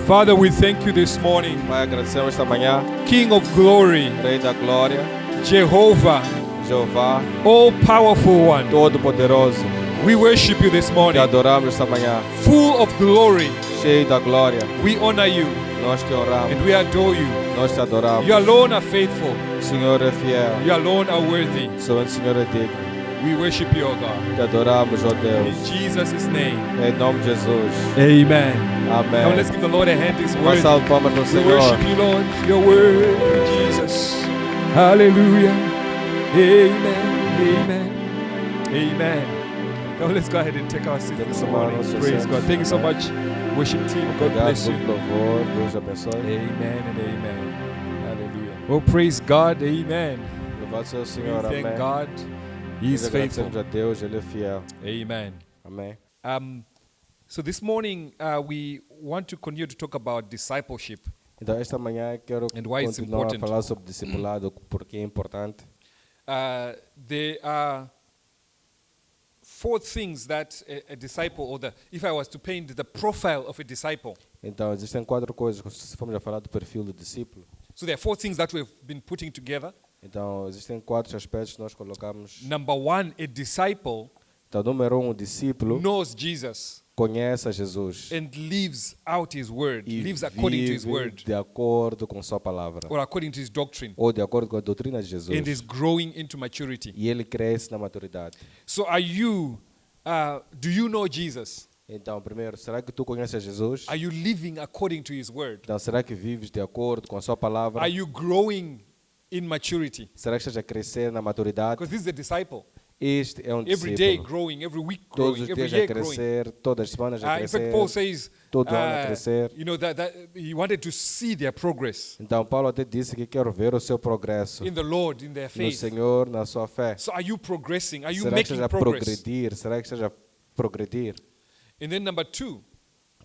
Father, we thank you this morning. Pai, agradecemos esta manhã, King of glory, Rei da Glória, Jehovah, Jeová, all-powerful one. Todo-Poderoso. We worship you this Te morning. adoramos esta manhã, Full of glory, cheio da glória. we honor you Nós te honramos, and we adore you. nós te adoramos. You alone are faithful. O Senhor é fiel, You alone are worthy. somente o Senhor é digno. We worship you, O God. Te adoramos, ó In Deus. Jesus' name. Em nome de Jesus. Amen. Now Amém. let's give the Lord a hand. His Uma word. salva de palmas para o We Senhor. worship you, Lord. Your word, Jesus. Hallelujah. Amen. Amen. Amen. Now let's go ahead and take our seat this morning. Praise God. Thank you so much, worship team. God Obrigado bless pelo you. louvor. Deus abençoe. Amen and amen. Hallelujah. Oh, praise God. Amen. Louvado seja o We Senhor. thank Amém. God. He Nós is faithful. agradecemos a Deus, Ele é fiel. Amen. Amém. So this morning we want to continue to talk about discipleship. Então, esta manhã quero And why it's continuar a important. falar sobre discipulado, porque é importante. There are four things that a disciple, if I was to paint the profile of a disciple, Então, existem 4 coisas, se formos a falar do perfil do discípulo. so there are 4 things that we've been putting together. Então, existem 4 aspectos que nós colocamos. Number 1, a disciple Então, número 1, o discípulo knows Jesus conhece a Jesus and lives out his word, e lives according to his vive word de acordo com sua palavra, or according to his doctrine, ou de acordo com a doutrina de Jesus. and is growing into maturity. E ele cresce na maturidade. So do you know Jesus? Então, primeiro, será que tu conheces Jesus? Are you living according to his word? Então, será que vives de acordo com a sua palavra? Are you growing in maturity? Será que estás a crescer na maturidade? Because this is a disciple. Este é um Every day discípulo. growing, every week Todos growing, os every dias a year growing. crescer, todas as semanas a In fact, crescer. Paul says, todo ano a crescer. that he wanted to see their progress Então, Paulo até disse que quer ver o seu progresso in the Lord, in their no faith. Senhor, na sua fé. So are you progressing? Are you Será que making estás a progress? progredir? Será que estás a progredir? And then number 2,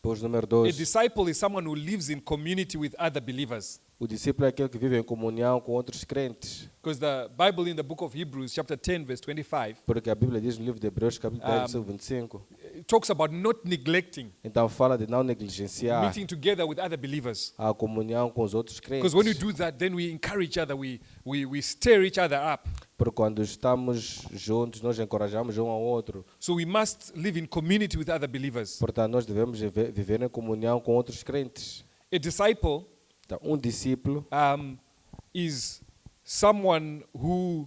Pois, número a 2, disciple is someone who lives in community with other believers. o discípulo é aquele que vive em comunhão com outros crentes. Because the Bible in the book of Hebrews, chapter 10, verse 25, Porque a Bíblia diz no livro de Hebreus, capítulo 10, versículo 25. it talks about not neglecting Então, fala de não negligenciar meeting together with other believers. a comunhão com os outros crentes. Because when we do that, then we encourage each other, we stir each other up. Porque quando estamos juntos, nós encorajamos um ao outro. So we must live in community with other believers. Portanto, nós devemos viver em comunhão com outros crentes. A disciple Então, um discípulo is someone who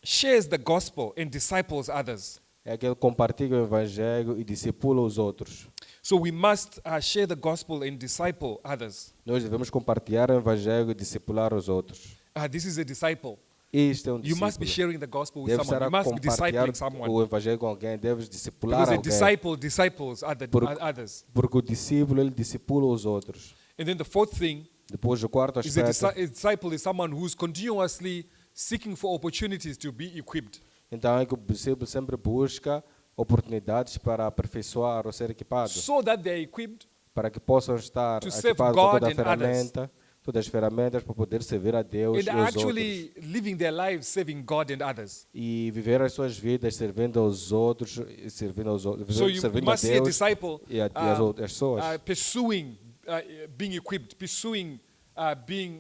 shares the gospel and disciples others. é aquele que compartilha o evangelho e discipula os outros. So we must share the gospel and disciple others. Nós devemos compartilhar o evangelho e discipular os outros. This is a disciple. Este é um You must be discípulo. sharing the gospel with Deves someone. estar You a must be compartilhar discipling someone. o evangelho com alguém, deves discipular Because a alguém. disciple disciples Por- others. Porque o discípulo, ele discipula os outros. And then the fourth thing Depois, o quarto is a aspecto, disciple is someone who's continuously seeking for opportunities to be equipped. então é que o discípulo sempre busca oportunidades para aperfeiçoar ou ser equipado, So that they're equipped para que possam estar to serve equipados com God toda a and others. ferramenta, todas as ferramentas para poder servir a Deus and e aos actually outros. living their lives serving God and others. E viver as suas vidas servindo aos outros, e servindo aos outros, So you servindo a must see a Deus disciple e as outras pessoas. pursuing being equipped, pursuing being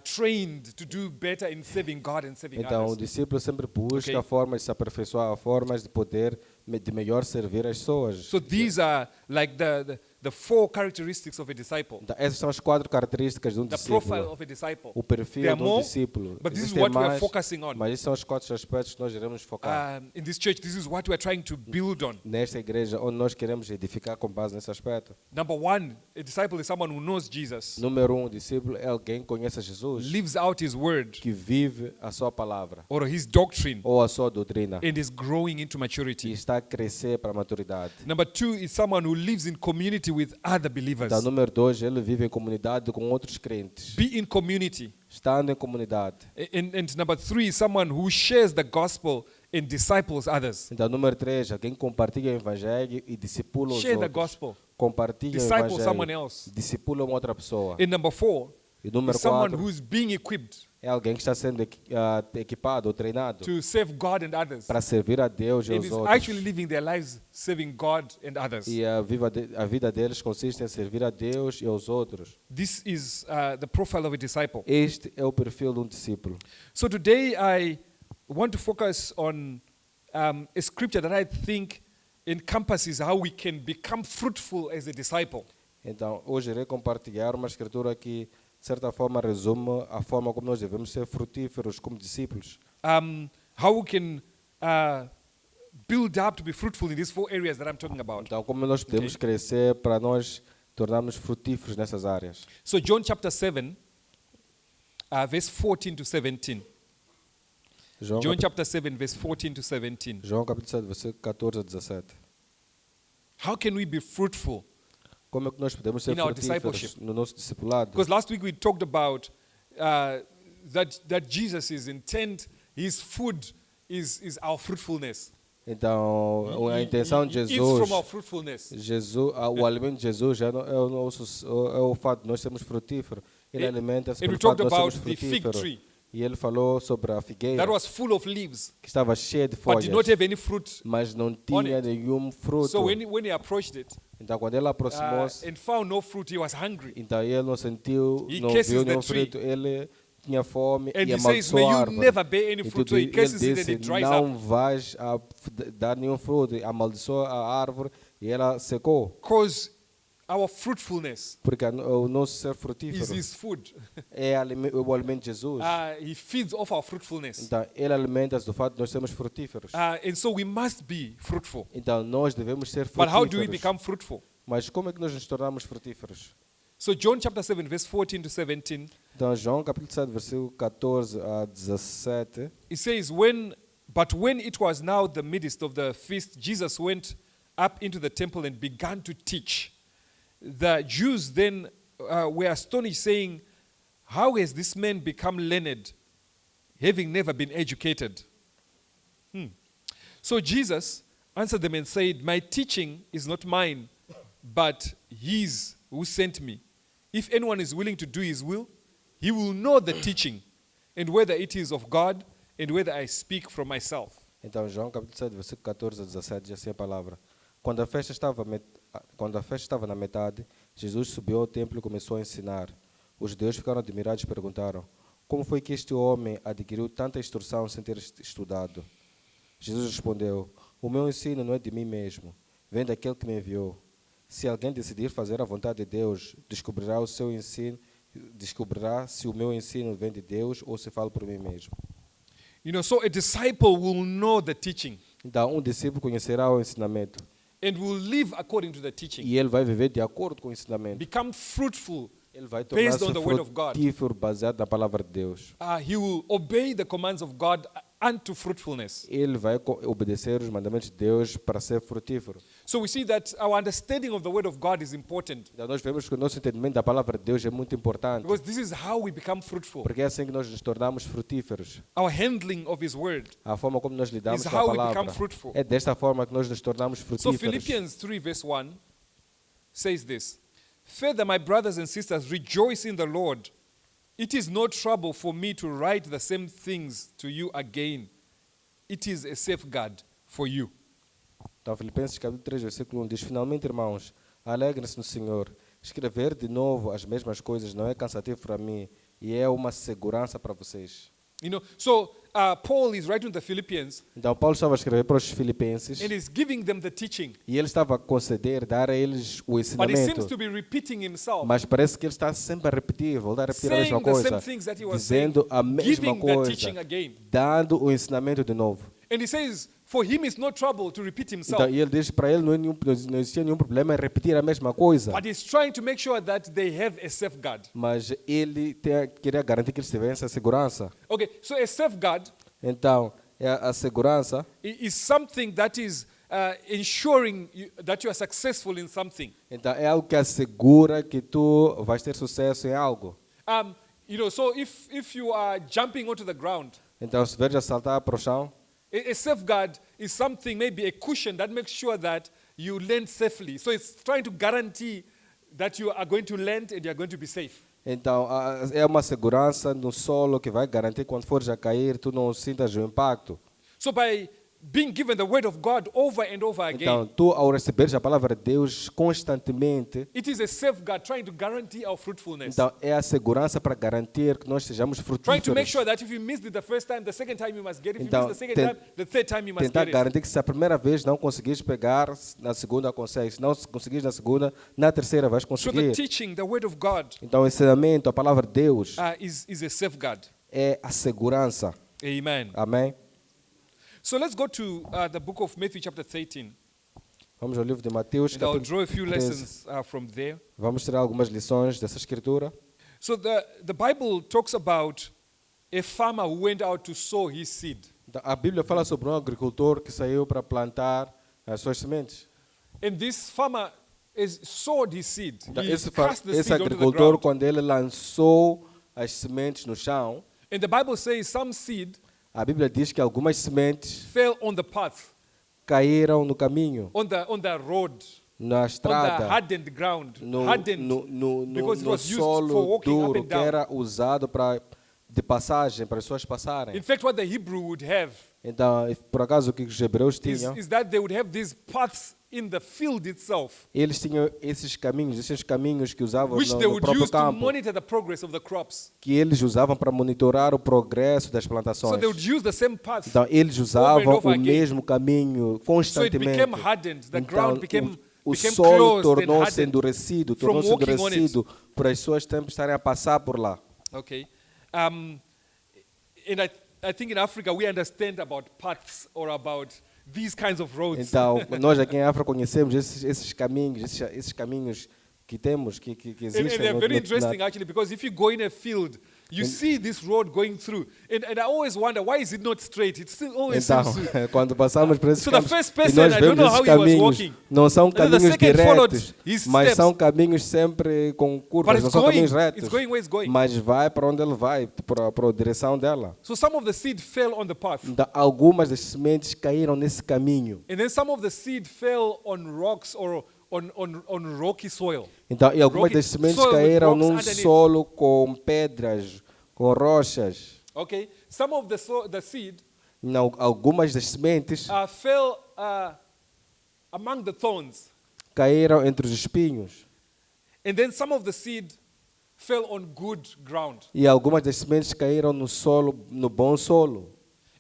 trained to do better in serving God and serving Então, o others. discípulo sempre busca Okay. formas de se aperfeiçoar, formas de poder, de melhor servir as pessoas. So these are like the 4 characteristics of a disciple. Então, essas são as 4 características de um The profile discípulo. of a disciple. O perfil There are de um more, discípulo. but this is Existem what we are mais, focusing on. mas esses são os 4 aspectos que nós iremos focar. In this church, this is what we are trying to build on. Nesta igreja, onde nós queremos edificar com base nesse aspecto. Number 1, a disciple is someone who knows Jesus, Número 1, o discípulo é alguém que conhece a Jesus, lives out his word que vive a sua palavra or his doctrine, ou a sua doutrina and is growing into e maturity. está a crescer para a maturidade. Number 2 is someone who lives in community with other believers. Então, número 2, ele vive em comunidade com outros crentes. Be in community. Estando em comunidade. And number 3 is someone who shares the gospel and disciples others. Então, número 3, alguém que compartilha o evangelho e discipula os Share the outros. gospel. Compartilha o Disciple someone evangelho, else. discipula uma outra pessoa. And number 4 E número is someone 4, who's being equipped é alguém que está sendo equipado ou treinado to serve God and others. para servir a Deus e And aos is outros. actually living their lives serving God and others. E a vida deles consiste em servir a Deus e aos outros. This is the profile of a disciple. Este é o perfil de um discípulo. So today I want to focus on a scripture that I think encompasses how we can become fruitful as a disciple. Então, hoje irei compartilhar uma escritura que, de certa forma, resume a forma como nós devemos ser frutíferos como discípulos. How we can build up to be fruitful in these 4 areas that I'm talking about. Então, como nós podemos crescer para nós tornarmos frutíferos nessas áreas. So John chapter 7, verse 14 to 17. João, John chapter 7, verse 14 to 17. João capítulo 7, versículo 14 a 17. How can we be fruitful? Como é que nós podemos ser In our frutíferos discipleship. no nosso discipulado? Because last week we talked about that Jesus is intent, his food is our fruitfulness. Então, a intenção de He eats from our Jesus, fruitfulness. o alimento de Jesus já não é o fato de nós sermos frutíferos. Ele And- alimenta-se and we pelo fato talked de nós sermos about the fig frutíferos. tree. E ele falou sobre a figueira, That was full of leaves, que estava cheia de but folhas, did not have any fruit. mas não on tinha it. nenhum fruto. So when he approached it Então, quando ele aproximou-se, and found no fruit, he was hungry. então ele não sentiu, He não kisses viu the nenhum tree. fruto. Ele tinha fome And e he says, amaldiçoou may a you árvore. never bear any E fruit. tudo, So he ele curses it and disse, it dries não up. vais dar nenhum fruto. E amaldiçoou a árvore e ela secou. Because our fruitfulness Porque o nosso ser is frutífero his food. é o alimento de Jesus. He feeds off our fruitfulness. Então, ele alimenta-se do fato de nós sermos frutíferos. And so we must be fruitful. Então, nós devemos ser But how do we frutíferos. become fruitful? Mas como é que nós nos tornamos frutíferos? So John chapter 7, verse 14 to 17, Então, João capítulo 7, versículo 14 a 17. it says, But when it was now the midst of the feast, Jesus went up into the temple and began to teach. The Jews then were astonished, saying, How has this man become learned, having never been educated? So Jesus answered them and said, My teaching is not mine, but his who sent me. If anyone is willing to do his will, he will know the teaching, and whether it is of God, and whether I speak from myself. Então, João capítulo 7, versículo 14 a 17, diz assim a palavra. Quando a festa estava na metade, Jesus subiu ao templo e começou a ensinar. Os judeus ficaram admirados e perguntaram, como foi que este homem adquiriu tanta instrução sem ter estudado? Jesus respondeu, o meu ensino não é de mim mesmo, vem daquele que me enviou. Se alguém decidir fazer a vontade de Deus, descobrirá se o meu ensino vem de Deus ou se falo por mim mesmo. You know, so a disciple will know the teaching Então, um discípulo conhecerá o ensinamento and will live according to the teaching. e ele vai viver de acordo com o ensinamento. Become fruitful. Ele vai Based tornar-se on the word of God. frutífero baseado na palavra de Deus. He will obey the commands of God unto fruitfulness. Ele vai obedecer os mandamentos de Deus para ser frutífero. So we see that our understanding of the word of God is important Então, nós vemos que o nosso entendimento da palavra de Deus é muito importante, because this is how we become fruitful. porque é assim que nós nos tornamos frutíferos. Our handling of his word. A forma como nós lidamos Is com a how we palavra become fruitful. é desta forma que nós nos tornamos So frutíferos. Philippians 3 verse 1 says this. Further, my brothers and sisters, rejoice in the Lord. It is no trouble for me to write the same things to you again. It is a safeguard for you. Então, Filipenses capítulo 3, versículo 1 diz, finalmente, irmãos, alegrem-se no Senhor. Escrever de novo as mesmas coisas não é cansativo para mim e é uma segurança para vocês. You know, so Paul is writing to the Philippians Então, Paulo estava a escrever para os filipenses and is giving them the teaching. e ele estava a conceder, dar a eles o But he seems ensinamento. to be repeating himself, Mas parece que ele está sempre a repetir, voltar a repetir a saying mesma the coisa, same things that he was saying, dizendo a mesma giving the coisa, teaching again. dando o ensinamento de novo. And he says, for him it's no trouble to repeat himself, Então, e ele diz para ele não existia nenhum problema em repetir a mesma coisa, but he's trying to make sure that they have a safeguard. mas ele queria garantir que eles tivessem a segurança. Okay, so a safeguard Então, a segurança is something that is ensuring that you are successful in something. então, é algo que assegura que tu vais ter sucesso em algo. You know, so if you are jumping onto the ground, Então, se veres a saltar para o chão, a safeguard is something, maybe a cushion that makes sure that you land safely. So it's trying to guarantee that you are going to land and you are going to be safe. Então, é uma segurança no solo que vai garantir quando fores a cair, tu não sintas o impacto. So by being given the word of God over and over Então, again, tu ao receberes a palavra de Deus constantemente, it is a safeguard trying to guarantee our fruitfulness. então é a segurança para garantir que nós sejamos Trying to make frutíferos. sure that if you missed it the first time, the second time you must get it. If you Então, missed the second time, the third time you must Tentar get it. garantir que se a primeira vez não conseguires pegar, na segunda consegues. Se não conseguires na segunda, na terceira vais So the conseguir. teaching, the word of God, Então, o ensinamento, a palavra de Deus, is a safeguard. é a segurança. Amen. Amém? So let's go to the book of Matthew chapter 13. Vamos ao livro de Mateus, And I'll capítulo draw a few 13. lessons from there. Vamos tirar algumas lições dessa escritura. So the Bible talks about a farmer who went out to sow his seed. Então, a Bíblia fala sobre um agricultor que saiu para plantar as suas sementes. And this farmer sowed his seed. Então, He esse cast the seed onto the agricultor, ground. quando ele lançou as sementes no chão, And the Bible says some seed a Bíblia diz que algumas sementes fell on the path, caíram no caminho, on the road, na on the estrada, hardened ground. no Hardened because it was used for solo walking up duro and que down. era usado de passagem para as pessoas In passarem. fact, what the Hebrew would have Então, por acaso, o que os hebreus tinham? is that they would have these paths in the field itself, Eles tinham esses caminhos que usavam which no they would próprio use to campo, monitor the progress of the crops. que eles usavam para monitorar o progresso das So plantações. they would use the same path. Então, eles usavam over o again. mesmo caminho So it constantemente. became hardened. The Então, ground became o became solo closed and tornou-se hardened endurecido, from tornou-se walking on it. endurecido por as pessoas sempre estarem a passar por lá. Okay. And I think in Africa we understand about paths or about these kinds of roads. Então, nós aqui em África conhecemos esses caminhos que temos, que And existem. they're very interesting actually, because if you go in a field, you see this road going through. And I always wonder, why is it not straight? It still always Então, seems to... quando passamos por esses So the caminhos, first e person, nós I don't vemos know how esses he was caminhos, walking. não são And then the caminhos second followed diretos, his mas steps. são caminhos sempre com But curvas, não it's são caminhos going, retos. it's going where it's going. Mas vai para onde ele vai, para a direção dela. So some of the seed fell on the path. Então, algumas das sementes caíram nesse caminho. And then some of the seed fell on rocks or on rocky soil. Então, e algumas Rocky das sementes soil with caíram rocks num underneath. solo com pedras, com rochas. Okay? Some of the seed Não, algumas das sementes fell among the thorns. caíram entre os espinhos. And then some of the seed fell on good ground. E algumas das sementes caíram no solo, no bom solo.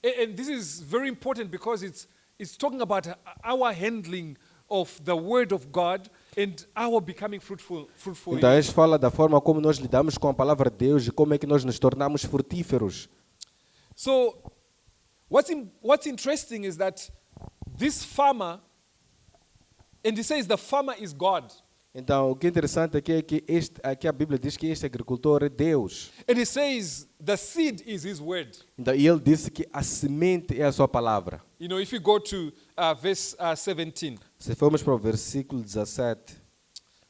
And this is very important because it's talking about our handling of the word of God and our becoming fruitful in Então, it. isso fala da forma como nós lidamos com a palavra de Deus e como é que nós nos tornamos frutíferos. So what's interesting is that this farmer, and he says the farmer is God. Então, o que é interessante aqui é que aqui a Bíblia diz que este agricultor é Deus. And he says the seed is his word. Então, e ele disse que a semente é a sua palavra. You know, if you go to verse 17 Se formos para o versículo 17,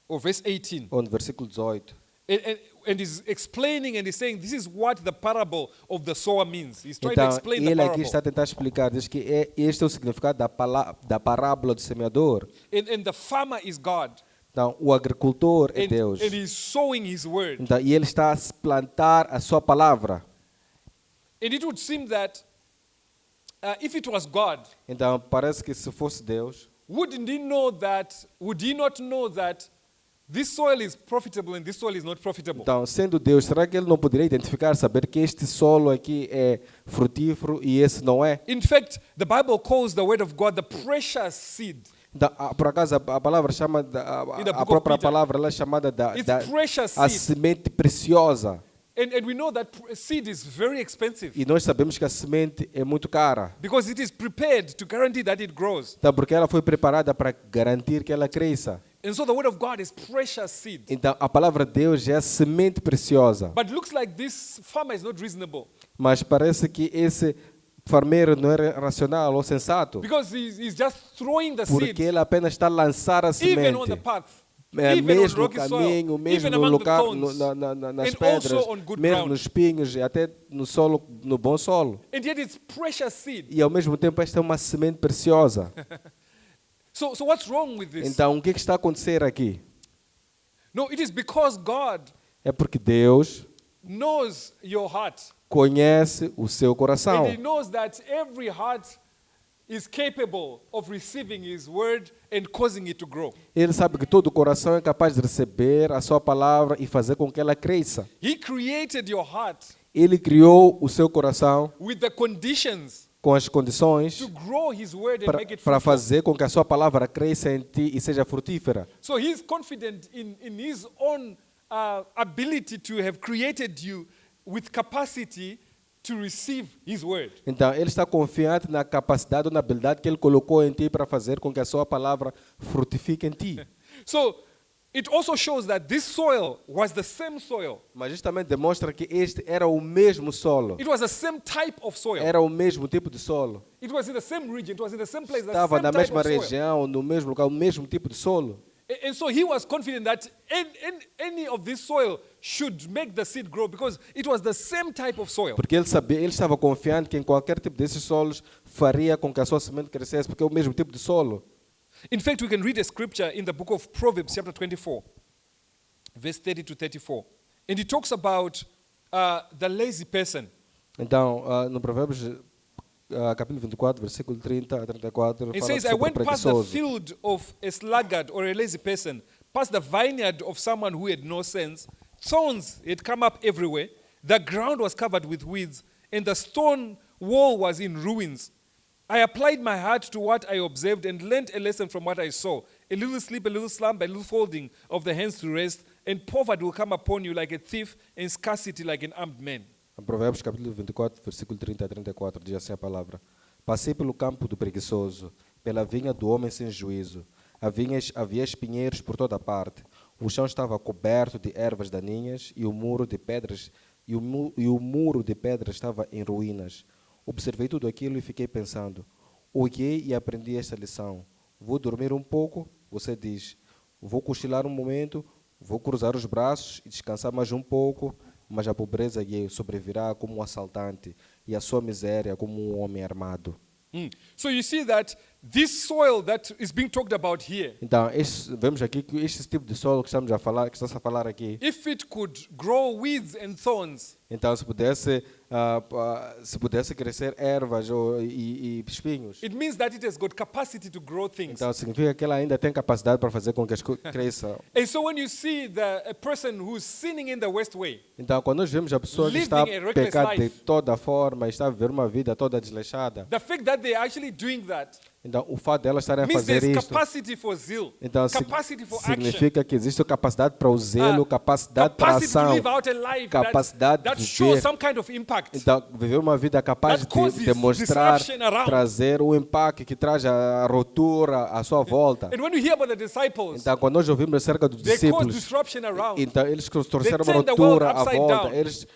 or verse 18, ou no versículo 18, and he's explaining and he's saying this is what the parable of the sower means. He's trying to então explain the ele aqui parable. está a tentar explicar, diz que este é o significado da parábola do semeador. And the farmer is God. Então, o agricultor é And Deus. he's sowing his word. Então, e ele está a plantar a sua palavra. And it would seem that if it was God, Então, parece que se fosse Deus, would he not know that this soil is profitable and this soil is not profitable? então, sendo Deus, será que ele não poderia identificar, saber que este solo aqui é frutífero e esse não é? In fact, the Bible calls the word of God the precious seed. Então, por acaso, a palavra chama, In the book a of própria Peter. palavra ela é chamada It's precious a seed. semente preciosa. And we know that seed is very expensive E nós sabemos que a semente é muito cara. because it is prepared to guarantee that it grows. Então, porque ela foi preparada para garantir que ela cresça. And so the word of God is precious seed. Então, a palavra de Deus é a semente preciosa. But looks like this farmer is not reasonable Mas parece que esse farmeiro não é racional ou sensato. because he's just throwing the Porque seed ele apenas está a lançar a even on the semente. path, É, even on mesmo no rocky soil, caminho, mesmo even no among the lugar, thorns. nas and pedras, also on good mesmo ground. nos espinhos e até no solo, no bom solo. And yet it's precious seed. E ao mesmo tempo esta é uma semente preciosa. So what's wrong with this? Então o que está a acontecer aqui? No, it is because God É porque Deus knows your heart. conhece o seu coração. And He knows that every heart is capable of receiving His word and causing it to grow. Ele sabe que todo coração é capaz de receber a sua palavra e fazer com que ela cresça. He created your heart Ele criou o seu coração with the conditions com as condições to grow His word and make it para fruitful. fazer com que a sua palavra cresça em ti e seja frutífera. So He's confident in His own ability to have created you with capacity to receive His word. Então, ele está confiante na capacidade ou na habilidade que ele colocou em ti para fazer com que a sua palavra frutifique em ti. So it also shows that this soil was the same soil. Mas isso também demonstra que este era o mesmo solo. It was the same type of soil. Era o mesmo tipo de solo. It was in the same region. It was in the same place. The Estava same na type mesma of soil. região, no mesmo lugar, o mesmo tipo de solo. And so he was confident that any of this soil should make the seed grow because it was the same type of soil. Porque ele sabia, ele estava confiante que em qualquer tipo desses solos faria com que a sua semente crescesse, porque é o mesmo tipo de solo. In fact, we can read a scripture in the book of Proverbs, chapter 24, verse 30 to 34. And it talks about the lazy person. Então, no Provérbios, capítulo 24, versículo 30 a 34, It fala says, I sobre o went past the preguiçoso. field of a sluggard or a lazy person, past the vineyard of someone who had no sense. Thorns had come up everywhere. The ground was covered with weeds, and the stone wall was in ruins. I applied my heart to what I observed and learned a lesson from what I saw. A little sleep, a little slumber, a little folding of the hands to rest, and poverty will come upon you like a thief, and scarcity like an armed man. Provérbios capítulo 24, versículo 30 a 34, diz assim a palavra. Passei pelo campo do preguiçoso, pela vinha do homem sem juízo. Havia espinheiros por toda parte. O chão estava coberto de ervas daninhas e o muro de pedras estava em ruínas. Observei tudo aquilo e fiquei pensando. Olhei e aprendi esta lição. Vou dormir um pouco, você diz. Vou cochilar um momento, vou cruzar os braços e descansar mais um pouco, mas a pobreza lhe sobrevirá como um assaltante e a sua miséria como um homem armado. So you see that this soil that is being talked about here, Então, vemos aqui que este tipo de solo que estamos a falar, que está a falar aqui, if it could grow weeds and thorns, então se pudesse crescer ervas e espinhos, it means that it has got capacity to grow things. então significa que ela ainda tem capacidade para fazer com que as coisas cresçam. And so when you see a person who's sinning in the West way, Então, quando nós vemos a pessoa que está a Living a reckless pecar de life. toda forma, está a viver uma vida toda desleixada, the fact that they're actually doing that então o fato dela estarem a means fazer there's isto, capacity for zeal, então capacity for action, significa que existe capacidade para o zelo, capacidade para a capacity to ação, live out a life capacidade that de shows viver. some kind of impact. Então, viver uma vida capaz That de causes demonstrar, disruption around. trazer o impacto que traz a ruptura à sua volta. And when you hear about the disciples, Então, quando nós ouvimos acerca dos they caused discípulos, disruption around. então eles trouxeram uma turned the world ruptura à upside volta, down. eles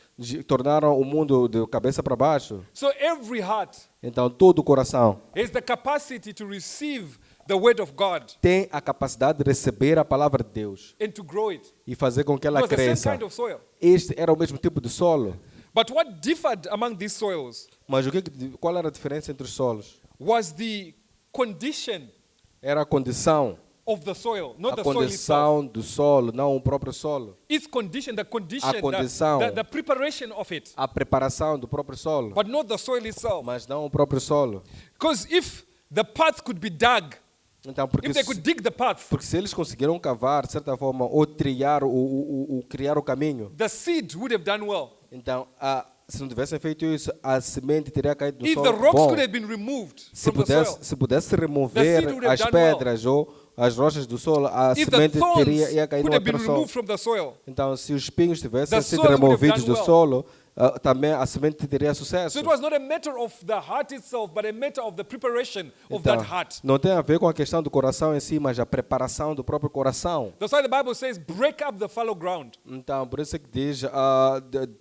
tornaram o mundo de cabeça para baixo. So every heart Então, todo o coração has the capacity to receive the word of God tem a capacidade de receber a palavra de Deus and to grow it. e fazer com que It ela was the same cresça. kind of soil. Este era o mesmo tipo de solo. But what differed among these soils Mas qual era a diferença entre os solos? was the condition Era a condição, of the soil, not a the soil itself. condição do solo, não o próprio solo. Its condition, the condition, A condição. the preparation of it, A preparação do próprio solo, but not the soil itself. mas não o próprio solo. Because if the path could be dug, Então, porque if they could dig the path, se eles conseguiram cavar, de certa forma, ou trilhar, criar o caminho, the seed would have done well. então, se não tivessem feito isso, a semente teria caído no If solo the rocks bom. could have been removed Se from the soil, pudesse The seed remover would have as done pedras ou as rochas do solo, a if the semente thorns ia cair no could have been outro solo. removed from the soil, Então, se os espinhos tivessem The sido soil would have removidos done do well. solo, também a semente teria sucesso. so it was not a matter of the heart itself, but a matter of the preparation of Então, that heart. não tem a ver com a questão do coração em si, mas a preparação do próprio coração. That's why the Bible says, break up the fallow ground, Então, por isso é que diz,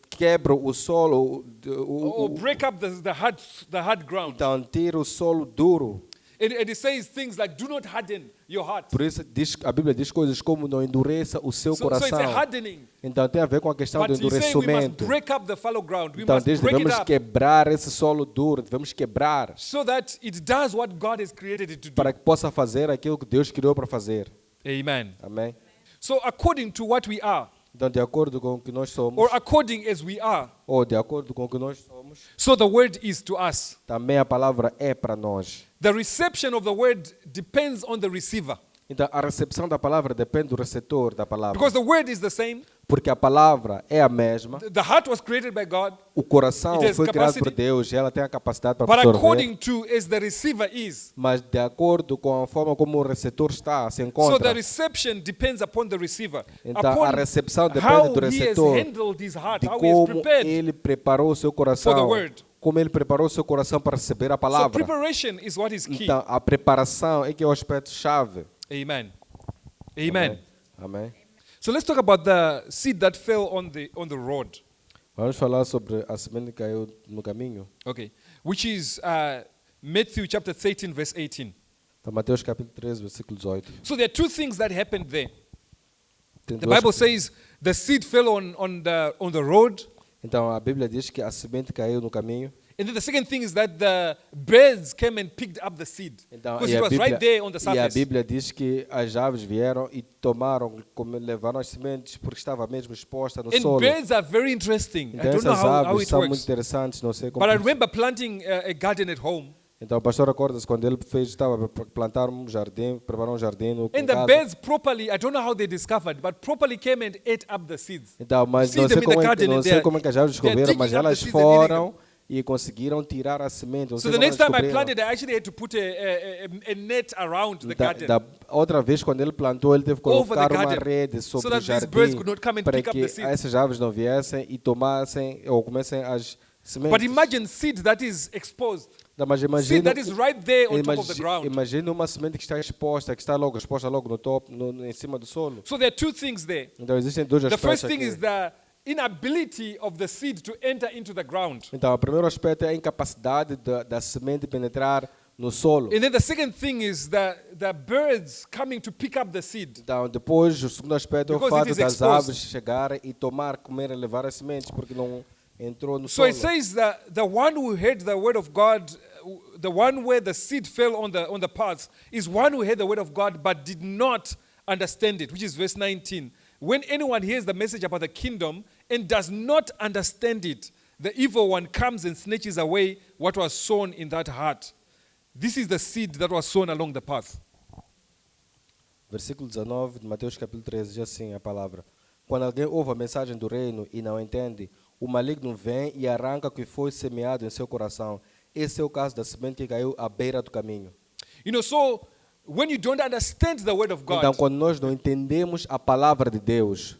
quebra o solo, or break up the hard ground. então tira o solo duro. And it says things like, do not harden your heart. Por isso a Bíblia diz coisas como não endureça o seu So it's a coração. hardening. Então tem a ver com a questão do But he's saying we must endurecimento. break up the fallow ground. We Então must diz, break it devemos up quebrar esse solo duro, devemos quebrar so that it does what God has created it to do. para que possa fazer aquilo que Deus criou para fazer. Amen. Amém? So according to what we are, Então, de acordo com o que nós somos, or according as we are, ou de acordo com o que nós somos, so the word is to us. também a palavra é para nós. The reception of the word depends on the receiver. Então, a recepção da palavra depende do receptor da palavra. Because the word is the same. Porque a palavra é a mesma, The heart was created by God, o coração It has foi criado por capacity. Deus e ela tem a capacidade para but absorver. according to as the receiver is. Mas de acordo com a forma como o receptor está, se So the encontra. reception depends upon the receiver. Então, upon a recepção how depende do he has receptor, handled his heart, de how he has como prepared. ele preparou o seu coração, for the word. como ele preparou o seu coração para receber a So palavra. preparation is what is key. Então, a preparação é que é o aspecto chave. Amen. Amen. Amém. So let's talk about the seed that fell on the road. Vamos falar sobre a semente que caiu no caminho. Okay. Which is Matthew chapter 13, verse 18. Então, Mateus capítulo 13, versículo 18. So there are two things that happened there. Tem The duas Bible coisas. says the seed fell on the road. Então, a Bíblia diz que a semente caiu no caminho. And then the second thing is that the birds came and picked up the seed. Então, Because e, it a was right there on the Bíblia, e a surface. Bíblia diz que as aves vieram e tomaram, levaram as sementes porque estava mesmo exposta no And solo. birds are very interesting. I Então don't know essas how aves it são muito works. interessantes, não sei como. But I remember planting a garden at home. Então o pastor acorda-se quando ele estava para plantar um jardim, preparar um jardim no And the casa. birds properly, I don't know how they discovered, but properly came and ate up the seeds. Então, mas See não sei them in the como, garden não and sei they're- como é que as aves they're descobriram, mas digging up elas the seeds and eating foram e conseguiram tirar a semente. Não So sei the como next elas time I descobriram. planted, I actually had to put a net around the Da, garden. da outra vez, quando ele plantou, ele teve que Over the colocar uma garden, rede so sobre that o these jardim birds could not come and para pick up que the seeds. essas aves não viessem e tomassem ou comessem as sementes. But imagine seed that is exposed. Não, mas Seed imagina, that is right there on top of the ground. imagina uma semente que está exposta, que está logo exposta logo no topo, em cima do solo. So there are two things there. Então existem dois The aspectos first thing aqui. is the inability of the seed to enter into the ground. Então, o primeiro aspecto é a incapacidade da semente penetrar no solo. And then the second thing is the birds coming to pick up the seed. Então, depois, o segundo aspecto é o Because it fato is das exposed. aves chegarem e tomar, comer e levar as sementes, porque não entrou no So solo. it says that the one who heard the word of God, the one where the seed fell on the path, is one who heard the word of God but did not understand it, which is verse 19. When anyone hears the message about the kingdom and does not understand it, the evil one comes and snatches away what was sown in that heart. This is the seed that was sown along the path. Versículo 19 de Mateus capítulo 13 diz assim a palavra. Quando alguém ouve a mensagem do reino e não entende, o maligno vem e arranca o que foi semeado em seu coração. Esse é o caso da semente que caiu à beira do caminho. You know, so when you don't understand the word of Então, God, quando nós não entendemos a palavra de Deus,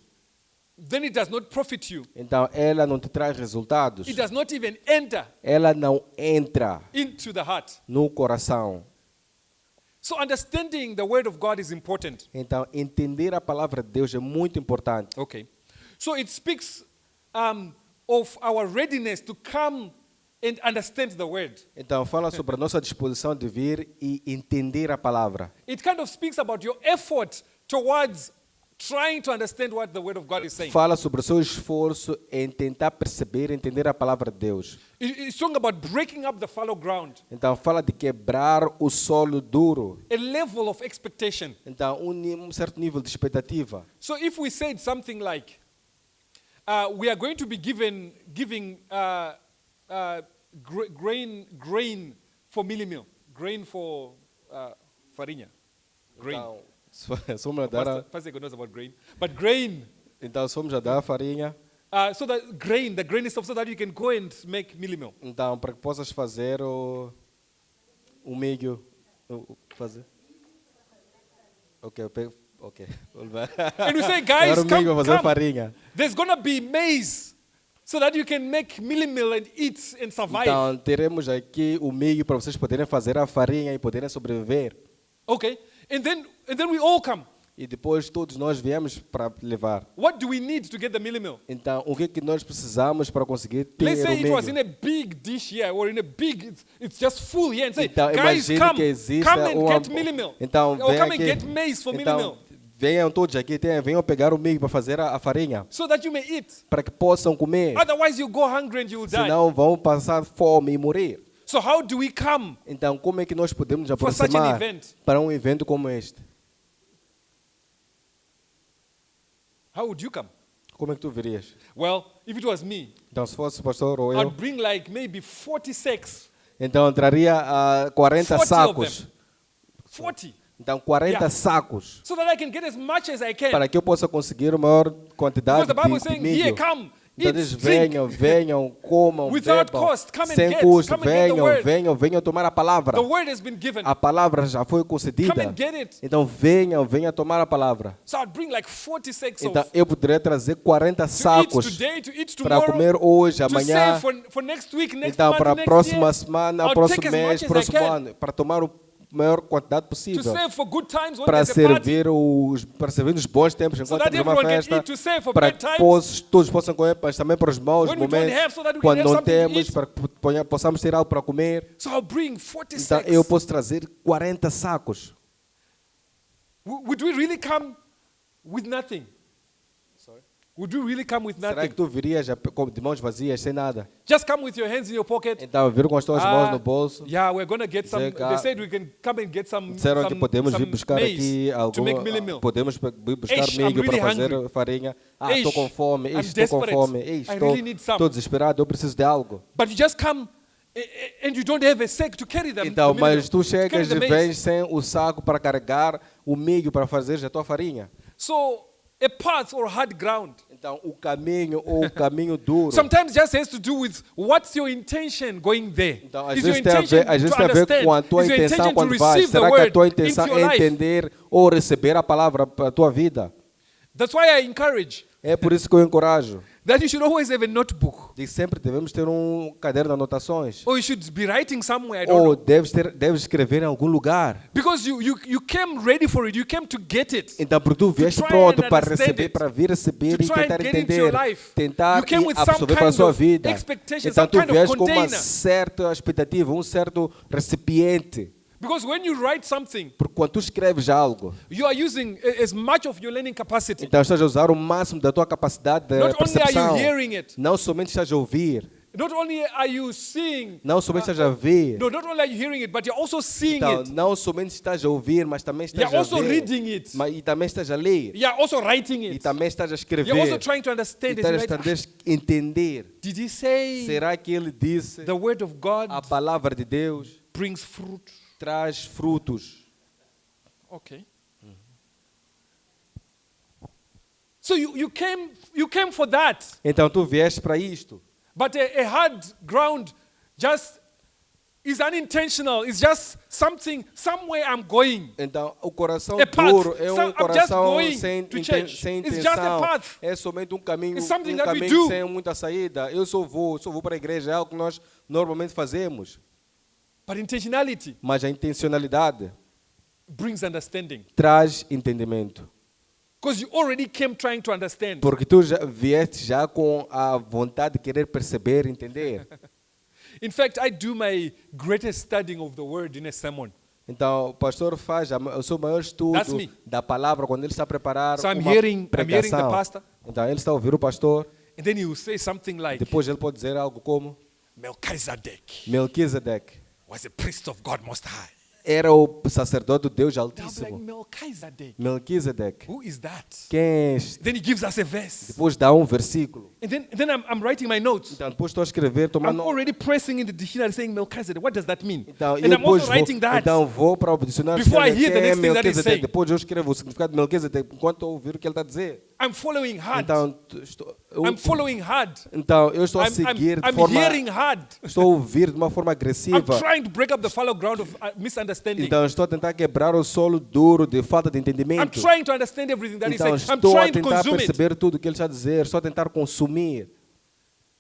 then it does not profit you. então ela não te traz resultados. It does not even enter Ela não entra into the heart. no coração. So understanding the word of God is important. Então, entender a palavra de Deus é muito importante. Okay. So it speaks of our readiness to come and understand the word. Então, fala sobre a nossa disposição de vir e entender a palavra. It kind of speaks about your effort towards trying to understand what the word of God is saying. Fala sobre o seu esforço em tentar perceber e entender a palavra de Deus. It's talking about breaking up the fallow ground, Então, fala de quebrar o solo duro. a level of expectation. Então, um certo nível de expectativa. So if we said something like, we are going to be giving grain for millimil, grain for farinha, grain. Então, se vamos a dar, Pastor knows about grain, but grain. então, se vamos a dar a farinha, So that the grain is so that you can go and make millimil. então, para que possas fazer o milho, fazer. Ok, ok. And we say, guys, Agora o milho vai fazer come. farinha. There's gonna be maize, so that you can make millimil and eat and survive. Então, teremos aqui o milho para vocês poderem fazer a farinha e poderem sobreviver. Okay, and then we all come. E depois todos nós viemos para levar. What do we need to get the millimil? Então, o que é que nós precisamos para conseguir ter Let's say o it was in milho? a big dish here, or in a big, it's just full here, and say, Então, guys, imagine come, que exista come and uma... get millimil. Então, Or vem come aqui. and get maize for Então, millimil, venham todos aqui, venham pegar o milho para fazer a farinha, so that you may eat. para que possam comer. Otherwise, you go hungry and you will die. Senão vão passar fome e morrer. So how do we come? Então, como é que nós podemos nos For such an aproximar event. para um evento como este? How would you come? como é que tu verias? Well, if it was me, Então, se fosse o pastor ou I'd eu, bring like maybe 40 sacks. então entraria a 40 40 of sacos. them. 40. Então, 40 Yeah. sacos. So that I can get as much as I can. Para que eu possa conseguir a maior quantidade Because the Bible is de saying, here, milho. come, Então eat, eles drink. venham, comam, Without bebam, cost, come and sem get, custo, come and get the word. venham tomar a palavra. The word has been given. A palavra já foi concedida. Come and get it. Então venham tomar a palavra. So I'd bring like 40 sacks Então of eu poderia trazer 40 to eat sacos today, to eat para tomorrow, comer hoje, to amanhã. save for next week, next Então month, para a next próxima year. semana, I'll próximo take as mês, much as I próximo can. ano, para tomar a maior quantidade To possível. save for good times when Para there's a party. servir nos bons tempos, So enquanto that temos uma everyone can festa, eat, to save for para bad que times. todos possam comer, mas também para os maus When we don't momentos, have, so that we can quando have não something to temos, eat. para que possamos ter algo para comer. So I'll bring 40 Então sacks. eu posso trazer 40 sacos. Would we really come with nothing? Would you really come with Será nothing? que tu virias de mãos vazias, sem nada? Just come with your hands in your pocket. Então, vir com as tuas mãos Ah, no bolso. Yeah, we're going to get some. Dizer que, They said we can come and get some. Disseram que podemos vir buscar maize aqui to make algum, millet meal. podemos vir buscar Eish, I'm milho really para fazer hungry. farinha. Eish, Estou com fome. I'm Estou com desperate. fome. I Estou really need some. desesperado. Eu preciso de algo. But you just come and you don't have a sack to carry them. Então, the millet mas tu meal, to carry chegas the e maize. vens sem o saco para carregar o milho para fazer a tua farinha. So a path or hard ground. Então, o caminho ou o caminho duro. Sometimes just has to do with what's your intention going there. Então, às Is your vezes tem a intention ver, às vezes to tem a ver understand? com a tua Is your intenção intention to quando vais. receive the Será que a word tua into intenção your é life? entender ou receber a palavra para a tua vida? That's why I encourage É por isso que eu encorajo. that you should always have a notebook. De sempre devemos ter um caderno de anotações. Or you should be writing somewhere. I don't Ou know. deves escrever em algum lugar. Because you came ready for it. You came to get it. Então, porque tu vieste try pronto and para understand receber, it. para vir receber To e try and tentar get into entender, your life. tentar You came e with some absorver para a kind sua of vida. expectation, Então, some tu kind of vieste com uma container. certa expectativa, um certo recipiente. Because when you write something, Porque quando tu escreves algo, you are using as much of your learning capacity. então estás a usar o máximo da tua capacidade de Not only are you percepção. hearing it, Não somente estás a ouvir, not only are you seeing, não somente estás a ver. no, not only are you hearing it, but you're also seeing Então, it. não somente estás a ouvir, mas também estás You're a also ver. reading it. E também estás a ler. You're also writing E it. também estás a escrever. You're also trying to E understand as you estás a write. tentar entender. Did he say Será que ele disse the word of God a palavra de Deus brings fruit? traz frutos? Okay. So you came for that, Então tu vieste para isto. but a hard ground just is unintentional. It's just something, somewhere I'm going. Então o coração A path. duro é So, um I'm coração just going sem, to church. sem It's just a intenção. path. É somente um caminho, It's something that we do. caminho sem muita saída. Eu só vou para a igreja, é algo que nós normalmente fazemos. But intentionality Mas a intencionalidade brings understanding. traz entendimento. Because you already came trying to understand. Porque tu já vieste já com a vontade de querer perceber, entender. In fact, I do my greatest studying of the word in a sermon. Então, o pastor faz o seu maior estudo That's me. da palavra quando ele está a preparar So I'm uma hearing the pregação. pastor. Então, ele está a ouvir o pastor. And then he will say something like, Depois ele pode dizer algo como Melchizedek Melquisedeque was a priest of God Most High. era o sacerdote do Deus I'll be like, Altíssimo. Melchizedek? Melquisedeque. Who is that? Quem é este? Then he gives us a verse. Depois dá um versículo. And then I'm writing my notes. Então, depois estou a escrever, I'm tomando. already pressing in the dictionary saying Melchizedek. What does that mean? Então, And eu I'm depois also vou, writing that. então vou para o dicionário Before I escrever hear the quem é next thing that he's Melquisedeque. saying. Depois eu escrevo o significado de Melquisedeque enquanto eu ouvir o que ele está a dizer. I'm following hard. Então, I'm following hard. então eu estou a I'm seguir de I'm forma. hearing hard. Estou a ouvir de uma forma I'm agressiva. trying to break up the fallow ground of misunderstanding. Então estou a tentar quebrar o solo duro de falta de I'm entendimento. trying to understand everything that he's Então saying. I'm estou a trying to tentar consume it. perceber tudo o que ele está a dizer. Estou a tentar consumir.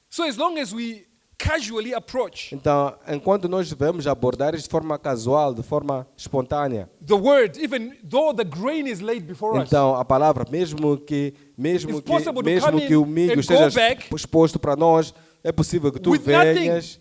So as long as we casually approach Então, enquanto nós devemos abordar isso de forma casual, de forma espontânea. the word, even though the grain is laid before us, Então, a palavra, mesmo que It's possible to come o in milho and esteja go back exposto para nós, é possível que tu with nothing. venhas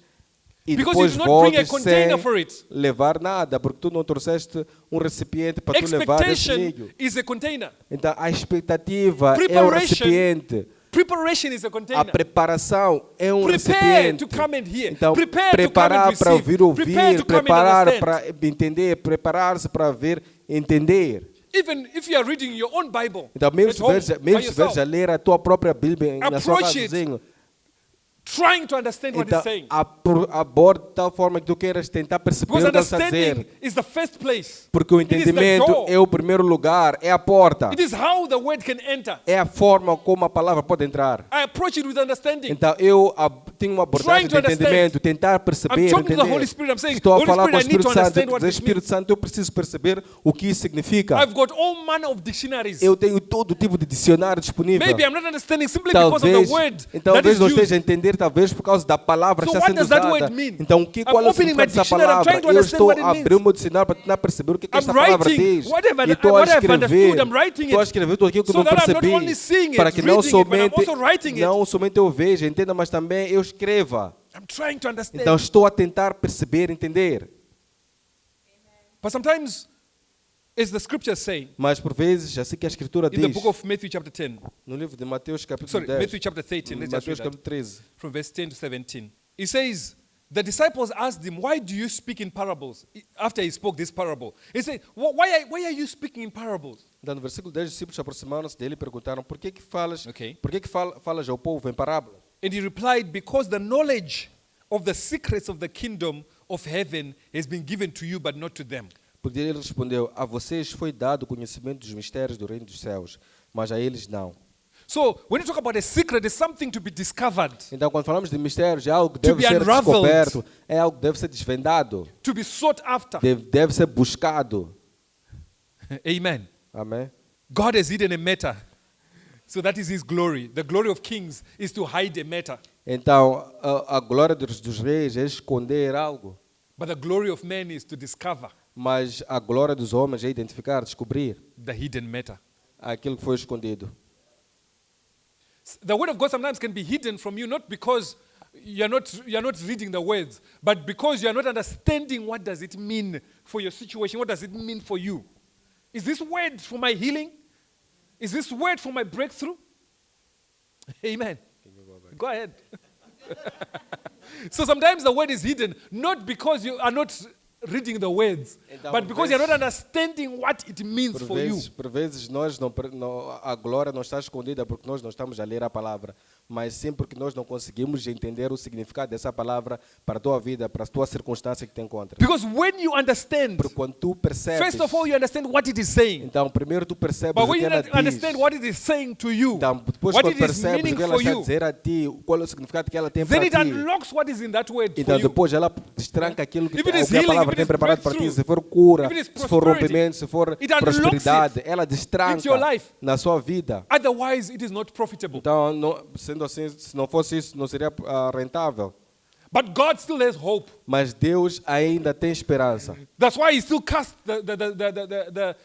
e Because depois you did not bring a voltes container sem for it. levar nada, porque tu não trouxeste um recipiente para tu levar esse expectation milho. is a container. Então, a expectativa é o Preparation recipiente. Preparation is a A container. preparação é um Prepare recipiente. to come and hear. Então, Prepare to come and preparar para receive. ouvir, Prepare to come and preparar understand. para entender, preparar-se para ver, entender. Even if you are reading your own Bible Então, mesmo at se home, veres, by mesmo se veres yourself, a ler a tua própria Bíblia na sua Approach casa it. sozinho, trying to understand what então he's saying. aborda de tal forma que tu queiras tentar perceber Because o que ele está a understanding dizer. is the first place. Porque o It is the entendimento door. é o primeiro lugar, é a porta. It is how the word can enter. É a forma como a palavra pode entrar. I approach it with understanding. Então eu tenho uma abordagem Trying to de entendimento, tentar I'm perceber, talking to the Holy entender. Spirit. I'm saying, Estou a Holy falar com o Spirit, I need Espírito to Santo, understand what dizer, this Espírito means. Santo, eu preciso perceber o que isso significa. I've got all manner of dictionaries. Eu tenho todo tipo de dicionário disponível. Maybe I'm not understanding simply because of Talvez, the word that talvez is não used. esteja a entender, talvez por causa da palavra que So está what sendo does that usada. word mean? Então, qual é o opening my significado dessa dictionary, I'm palavra? trying to Eu understand estou what it a abrir o meu dicionário para tentar perceber o que I'm esta palavra writing diz. whatever E estou a what I've escrever, understood, I'm writing estou a it. escrever tudo aquilo que So eu não that I'm not percebi, only seeing it, para que não reading it, but I'm somente, also writing it. não somente eu veja, entenda, mas também eu escreva. I'm trying to understand. Então, estou a tentar perceber, entender. But sometimes, as the scriptures say, Mas, por vezes, assim que a Escritura in the diz, book of Matthew chapter 10, no livro de Mateus capítulo sorry, 10, Matthew chapter 13, let's just read Mateus that. capítulo 13, From verse 10 to 17. He says, the disciples asked him, why do you speak in parables? After he spoke this parable. He said, why are you speaking in parables? então, no versículo 10, os discípulos aproximaram-se dele e perguntaram, por que falas Okay. falas ao povo em parábola? And he replied, because the knowledge of the secrets of the kingdom of heaven has been given to you, but not to them. Porque ele respondeu, a vocês foi dado o conhecimento dos mistérios do reino dos céus, mas a eles não. So when you talk about a secret, it's something to be discovered, Então, quando falamos de mistérios, é algo que To deve be ser unraveled. descoberto, é algo que deve ser desvendado, to be sought after. deve ser buscado. Amen. Amém? God has hidden a matter. So that is his glory. The glory of kings is to hide a matter. Então, a glória dos reis é esconder algo, But the glory of man is to discover mas a glória dos homens é identificar, descobrir the hidden matter. aquilo que foi escondido. The word of God sometimes can be hidden from you, not because you're not reading the words, but because you're not understanding what does it mean for your situation, what does it mean for you. Is this word for my healing? Is this word for my breakthrough? Amen. Go ahead. So sometimes the word is hidden, not because you are not reading the words, Então, but because you're not understanding what it means for you. Por vezes nós a glória não está escondida porque nós não estamos a ler a palavra, mas sim porque nós não conseguimos entender o significado dessa palavra para a tua vida, para a tua circunstância que te encontra. Because when you understand, Porque quando tu percebes, first of all, you understand what it is saying. então primeiro tu percebes But o when que you ela diz. understand what it is saying to you, Então, depois what quando it is percebes o meaning que ela for está a you, dizer a ti, qual é o significado que ela tem then para it ti, unlocks what is in that word for então you. depois ela destranca aquilo que, If it is o que a healing, palavra if it tem is preparado para ti, breakthrough, se for cura, if it is se for prosperity, rompimento, se for it unlocks prosperidade, it ela destranca into your life. na sua vida. Otherwise, it is not profitable. Então, sendo assim, se não fosse isso, não seria rentável. But God still has hope. Mas Deus ainda tem esperança. That's why He still casts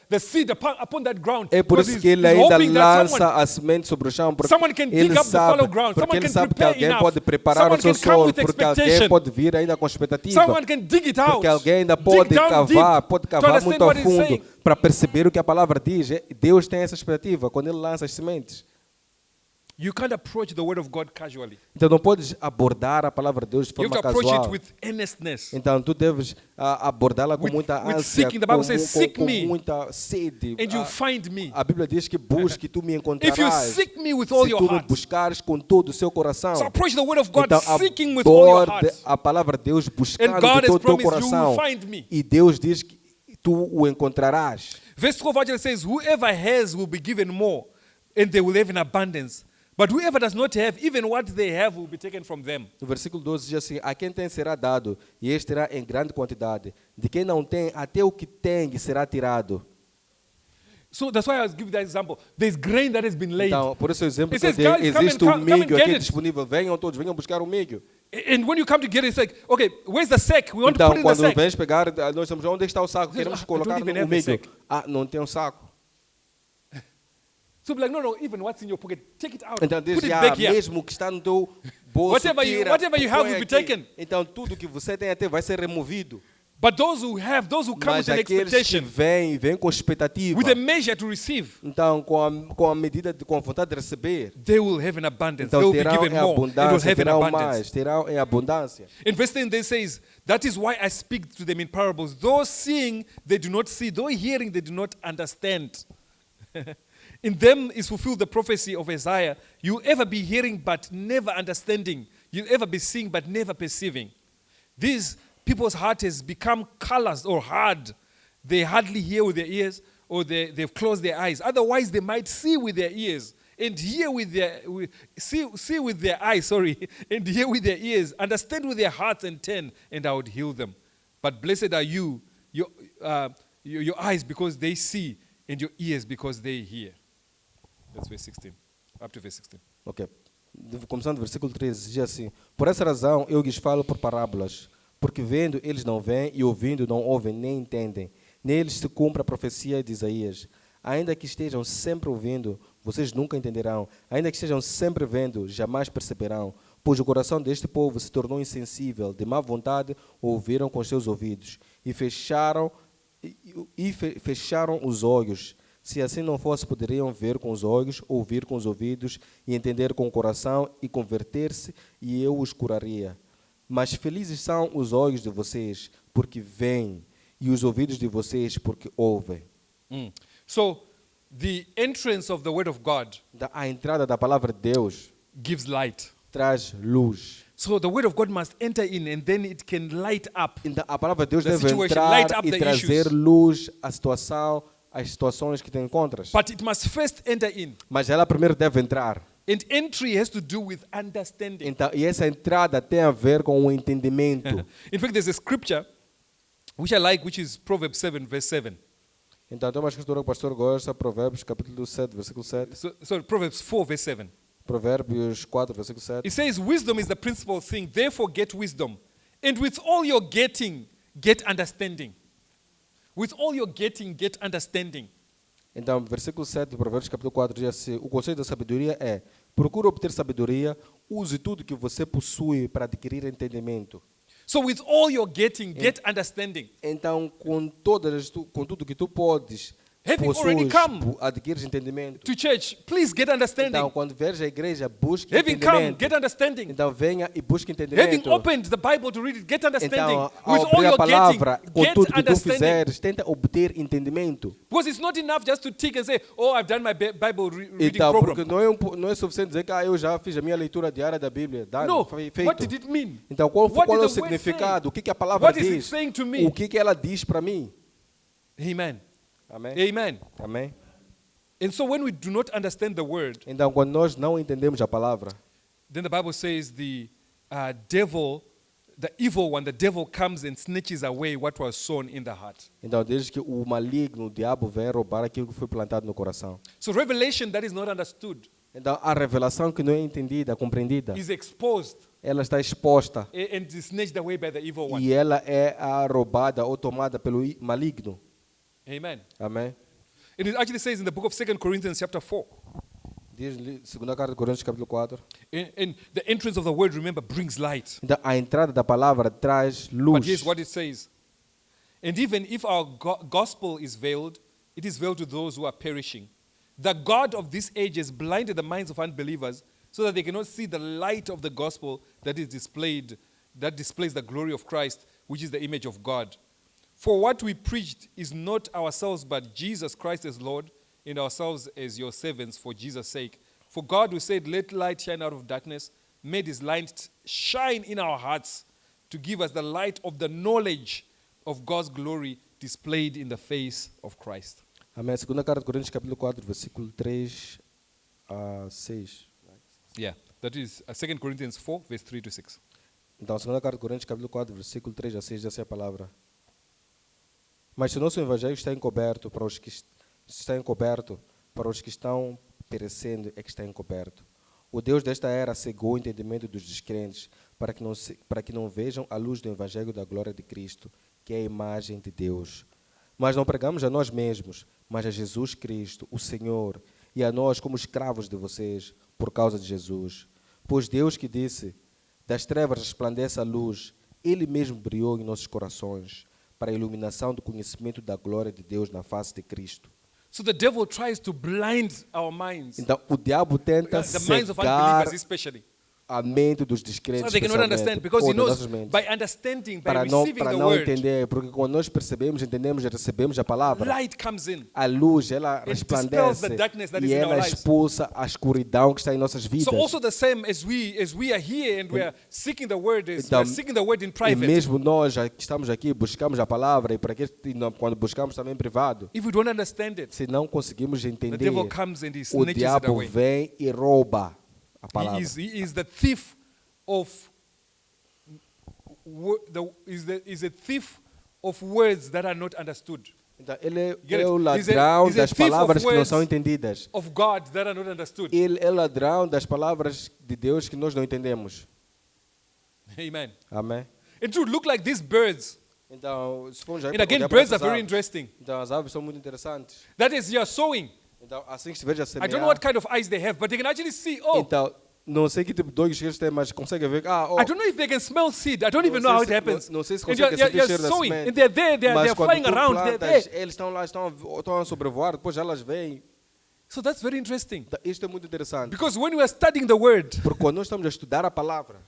the seed upon that ground. É por Because isso he's- que Ele he's ainda hoping that lança a semente sobre o chão, porque someone can dig Ele up the sabe, fallow ground. porque Someone Ele can sabe que prepare alguém enough. pode preparar o Someone seu can come solo, with porque alguém expectation. pode vir ainda com expectativa. Someone can dig it out. Porque alguém ainda Dig pode down cavar, deep pode to cavar understand muito ao what he's fundo saying. para perceber o que a palavra diz. Deus tem essa expectativa quando Ele lança as sementes. You can't approach the word of God casually. Então não podes abordar a palavra de Deus de You have forma to approach it casual. with earnestness. Então tu deves abordá-la com With- muita with ânsia, seeking. The Bible com, says, com- "Seek com me, muita sede. And you find me. A Bíblia diz que busque, tu me If you encontrarás. seek me with all Se your tu me heart. buscares com todo o seu coração. So approach the word of God Então seeking with all your aborde heart. a palavra de Deus buscando And God de todo has o teu promised you coração. will find me. E Deus diz que tu o encontrarás. Verse 12 actually says, whoever has will be given more, and they will have in abundance. But whoever does not have, even what they have will be taken from them. No versículo 12 diz assim, a quem tem será dado, e este terá em grande quantidade. De quem não tem, até o que tem será tirado. So that's why I was giving that example. There's grain that has been laid. Então, por esse exemplo, It says, que eu dei, "Guys, come existe and o come and milho get aqui it." disponível. Venham todos, venham buscar o milho. And when you come to get it, it's like, okay, where's the sack? We want to Então, put it in the quando sack. vens pegar, nós estamos, onde está o saco? Says, Queremos "Ah, I colocar don't even no have a milho. sack." Ah, não tem um saco. So be like, no, even what's in your pocket, take it out. Então diz, Put it já, back here. mesmo que está no teu bolso, Whatever you tira, have põe will be aqui. taken. Então tudo que você tem até vai ser removido. But those who come Mas with an aqueles que expectation, vêm com expectativa, with a measure to receive, então com a medida com a vontade de receber, they will have an abundance. então They will be terão given em more. It will abundância, have an terão abundance. mais, terão em abundância. In verse 10, they says, that is why I speak to them in parables. Though seeing, they do not see. Though hearing, they do not understand. In them is fulfilled the prophecy of Isaiah. You'll ever be hearing but never understanding. You'll ever be seeing but never perceiving. These people's heart has become callous or hard. They hardly hear with their ears, or they've closed their eyes. Otherwise, they might see with their ears and hear with their see with their eyes, and hear with their ears, understand with their hearts and turn, and I would heal them. But blessed are you, your eyes because they see, and your ears because they hear. That's verse 16. Up to verse 16. Ok. Começando do versículo 13, diz assim: Por essa razão eu lhes falo por parábolas, porque vendo eles não veem e ouvindo não ouvem nem entendem. Neles se cumpre a profecia de Isaías. Ainda que estejam sempre ouvindo, vocês nunca entenderão. Ainda que estejam sempre vendo, jamais perceberão. Pois o coração deste povo se tornou insensível, de má vontade ouviram com os seus ouvidos e fecharam os olhos. Se assim não fosse, poderiam ver com os olhos, ouvir com os ouvidos e entender com o coração e converter-se, e eu os curaria. Mas felizes são os olhos de vocês, porque veem, e os ouvidos de vocês, porque ouvem. So, the entrance of the Word of God A entrada da palavra de Deus gives light. traz luz. So the Word of God must enter in, and then it can light up. Então, a palavra de Deus The deve situation, light entrar up e the trazer issues. luz à situação, às situações que te encontras. But it must first enter in. Mas ela primeiro deve entrar. And entry has to do with understanding. Então, e essa entrada tem a ver com o entendimento. In fact, there's a scripture which I like, which is Proverbs 7, verse 7. Então, tem uma escritura que o pastor gosta, Provérbios capítulo 7, versículo 7. So Proverbs 4, verse 7. Provérbios 4, versículo 7. It says, wisdom is the principal thing, therefore get wisdom. And with all your getting, get understanding. With all your getting, get understanding. Então, versículo 7 do Provérbios capítulo 4 diz assim: o conceito da sabedoria é: procure obter sabedoria, use tudo que você possui para adquirir entendimento. So with all your getting, get understanding. Então, com tudo que tu podes, Having already come adquires entendimento. to church, please get understanding. Então, quando veres a igreja, busque Having come, entendimento. get understanding. Então, venha e busque Having entendimento. opened the Bible to read it, get understanding. Então, ao With all abrir a your palavra, getting, com get tudo que tu understanding. fizeres, tenta obter entendimento. Because it's not enough just to tick and say, oh, I've done my Bible reading Então, program. porque não é suficiente dizer que eu já fiz a minha leitura diária da Bíblia. No, Foi feito. what did it mean? Então, qual What é o did the word significado? say? O que a palavra What is it diz? saying to me? O que ela diz para mim? Amen. Amém? Amen. Amém? And so when we do not understand the word, Então, quando nós não entendemos a palavra, then the Bible says the devil, the evil one, the devil comes and snatches away what was sown in the heart. então diz que o maligno, o diabo, vem roubar aquilo que foi plantado no coração. So revelation that is not understood Então, a revelação que não é entendida, compreendida, is exposed ela está exposta and is snatched away by the evil one. e ela é roubada ou tomada pelo maligno. Amen. Amém? It actually says in the book of 2 Corinthians chapter 4, Diz segunda carta de Coríntios capítulo 4. and the entrance of the word, remember, brings light. Então, a entrada da palavra traz But luz. here's what it says. And even if our gospel is veiled, it is veiled to those who are perishing. The God of this age has blinded the minds of unbelievers so that they cannot see the light of the gospel that is displayed, that displays the glory of Christ, which is the image of God. For what we preached is not ourselves, but Jesus Christ as Lord, and ourselves as your servants for Jesus' sake. For God, who said, let light shine out of darkness, made his light shine in our hearts to give us the light of the knowledge of God's glory displayed in the face of Christ. Amém. Segunda carta de Coríntios capítulo 4, versículo 3 a 6. Yeah, that is 2 Corinthians 4, verse 3 to 6. Então, segunda carta de Coríntios capítulo 4, versículo 3 a 6, diz assim a palavra: Mas se o nosso evangelho está encoberto para os que estão perecendo, é que está encoberto. O Deus desta era cegou o entendimento dos descrentes para que não vejam a luz do evangelho da glória de Cristo, que é a imagem de Deus. Mas não pregamos a nós mesmos, mas a Jesus Cristo, o Senhor, e a nós como escravos de vocês, por causa de Jesus. Pois Deus que disse, das trevas resplandece a luz, Ele mesmo brilhou em nossos corações, para a iluminação do conhecimento da glória de Deus na face de Cristo. So the devil tries to blind our minds, Então, o diabo tenta the minds of cegar unbelievers especially, a mente dos so descrentes, they cannot understand, because ou he das knows nossas mentes. by understanding, by receiving Para the não word, entender, porque quando nós percebemos, entendemos e recebemos a palavra, light comes in. a luz, ela dispels resplandece the darkness that is e in our ela lives. expulsa a escuridão que está em nossas vidas. So also the same as we are here and we are seeking the word, we Então, are seeking the word in E private. mesmo nós que estamos aqui, buscamos a palavra, e para que quando buscamos também em privado, If we don't understand it, se não conseguimos the entender, devil comes and he o snatches it diabo away. vem e rouba a He palavra. is the thief of is a thief of words that are not understood, Então, ele Get é it? o He's a- ladrão he's a das thief of palavras que não words. são entendidas. of God that are not understood. Ele é o ladrão das palavras de Deus que nós não entendemos. Amen. Amém? It would look like these birds. Então, se formos já And para again, olhar para birds are essas very aves, interesting. então as aves são muito interessantes. That is, you are sowing. Então, assim que estiveres a I don't know semear, what kind of eyes they have, but they can actually see. Oh, então, não sei que tipo de olhos que eles têm, mas conseguem ver. I don't know if they can smell seed. I don't even know how it happens. Não sei se And conseguem sentir o cheiro da sowing, semente. and they're there, they're Mas quando flying tu around, they're plantas, there. eles estão lá, estão a sobrevoar, depois elas vêm. So that's very interesting. Então, isto é muito interessante. Because when we are studying the word, Porque quando nós estamos a estudar a palavra,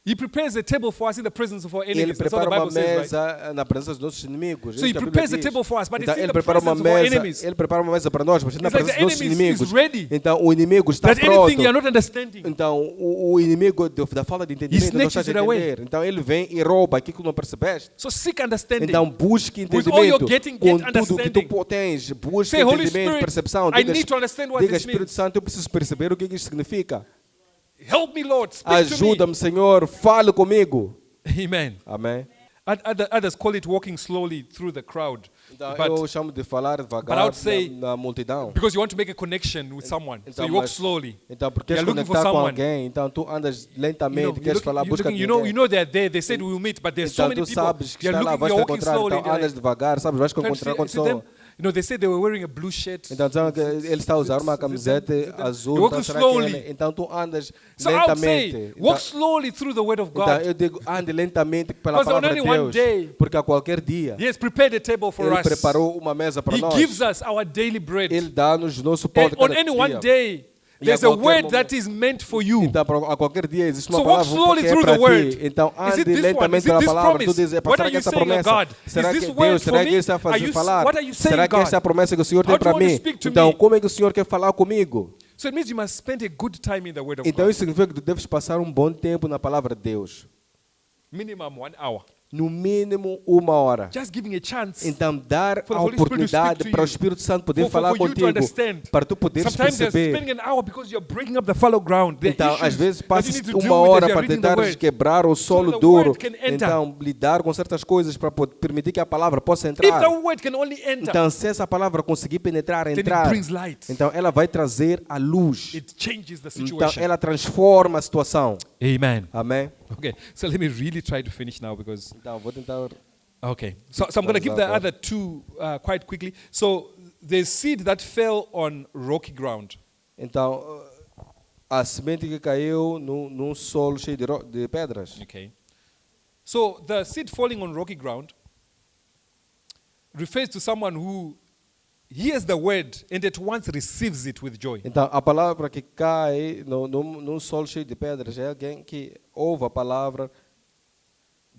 He prepares a table for us in the presence of our Ele enemies. That's what prepara the uma Bible says, right? mesa na presença dos nossos inimigos. So É He isso que a Bíblia prepares a diz. table for us, but it's Então, in ele the prepara uma presence of our mesa, enemies. ele prepara uma mesa para nós, mas na It's like presença the dos nossos enemy is inimigos. ready. Então, o inimigo está That anything you are pronto. not understanding, Então, o inimigo da falta de entendimento não está a snatches it away. entender. Então, ele vem e rouba aquilo que não percebeste. so seek understanding. Então, busque With all your entendimento. getting, Com get tudo que tu understanding. tens, busque Say, Holy entendimento, Spirit, percepção. I Diga, need to understand what diga this Espírito means. Santo, eu preciso perceber o que isso significa. Help me, Lord. Speak to me. Ajuda-me, Senhor, fale comigo. Amen. Amém. Others call it walking slowly through the crowd. Então, But eu chamo de falar but I devagar would say- na multidão. because you want to make a connection with someone, so Então, you walk mas- slowly. Então, porque You're queres looking for conectar com someone. alguém, então tu andas lentamente, You're queres falar, busca looking, ninguém. you know they're there. They said we'll meet, but there's so Então many tu people. sabes que You're está lá, looking, vais te you're walking encontrar, slowly. então andas devagar, sabes, vais te Trying to encontrar see- com a see them. pessoa. You know, they said they were wearing a blue shirt. Então dizem que ele está a usar uma camiseta azul, You're então, walking será que slowly. ele- então tu andas So I would say, lentamente. walk Então, slowly through the word of então God. eu digo, ande lentamente pela Because on palavra de only one Deus, day, porque a qualquer dia He has prepared a table for Ele us. preparou uma mesa para He nós. gives us our daily bread. Ele dá-nos o nosso pão And de on cada any one dia. day, E there's a a qualquer word momento. that is meant for you. Então, a qualquer dia existe uma So walk palavra slowly que é through para the word. ti. Então, Is it ande this one? Is lentamente it pela this palavra. Tu promise? dizes, What será are que you essa saying, promessa? God? Será Is que this word Deus, será for que me? Ele está a Are fazer you- falar? what are you saying, Será que God? essa é a promessa que o Senhor tem How do you para want to mim? speak to Então, me? como é que o Senhor quer falar comigo? So it means you must spend a good time in the word of Então, God. isso significa que tu deves passar um bom tempo na palavra de Deus. Minimum 1 hour. No mínimo 1 hora. Just giving a chance Então, dar for the a Holy Spirit to oportunidade speak to para o you. Espírito Santo poder for falar you to contigo, understand. para tu poderes Sometimes you're perceber. spending an hour because you're breaking up the fallow ground. The Então, às issues vezes, that you passas need to deal 1 with hora as you're para reading the tentar word. quebrar o solo the duro. word can enter. Então, lidar com certas coisas para permitir que a palavra possa If entrar. the word can only enter, Então, se essa palavra conseguir penetrar, then it entrar, brings light. então ela vai trazer a luz. It changes the Então, situation. ela transforma a situação. Amen. Amém? Okay, so let me really try to finish now because. Então, vou tentar. Okay, so I'm going to give the other two quite quickly. So there's seed that fell on rocky ground. Então, a semente que caiu num solo cheio de pedras. Okay. So the seed falling on rocky ground refers to someone who hears the word and at once receives it with joy. Então, a palavra que cai num solo cheio de pedras é alguém que ouve a palavra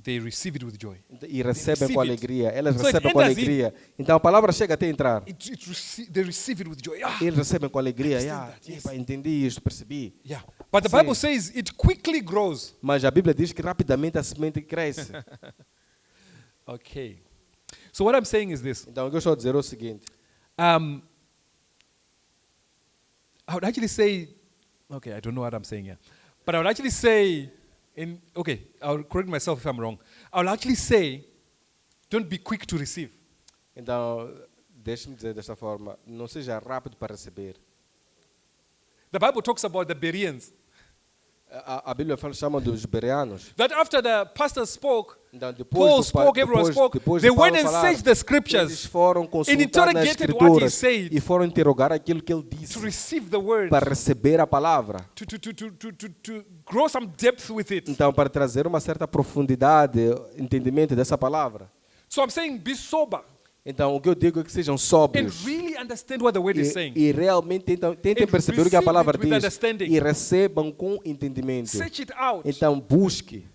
They receive it with joy. e recebem receive com it. alegria. Elas So it recebem com enters in. alegria. Então, a palavra chega até entrar. They receive it with joy. Ah, Eles recebem com alegria. understand that, yes. Entendi isto, percebi. yeah. But the Sim. Bible says it quickly grows. Mas a Bíblia diz que rapidamente a semente cresce. Okay. So what I'm saying is this. Então, o que eu estou a dizer é o seguinte. I would actually say, okay, I don't know what I'm saying here, but I would actually say, I'll correct myself if I'm wrong. I would actually say, don't be quick to receive. Então, deixe-me dizer desta forma. Não seja rápido para receber. The Bible talks about the Bereans, A Bíblia chama dos bereanos. that after the pastor spoke, Então, Paul spoke, everyone spoke, they went and searched the eles scriptures foram consultar nas interrogated what he escrituras said. e foram interrogar aquilo que ele to disse receive the word, para receber a palavra. to grow some depth with it. Então, para trazer uma certa profundidade, entendimento dessa palavra. So I'm saying be sober Então, o que eu digo é que sejam and sóbrios really understand what the word is saying. e realmente tentem And perceber o que a receive palavra it with diz understanding. e recebam com entendimento. Search it out. Então, busque.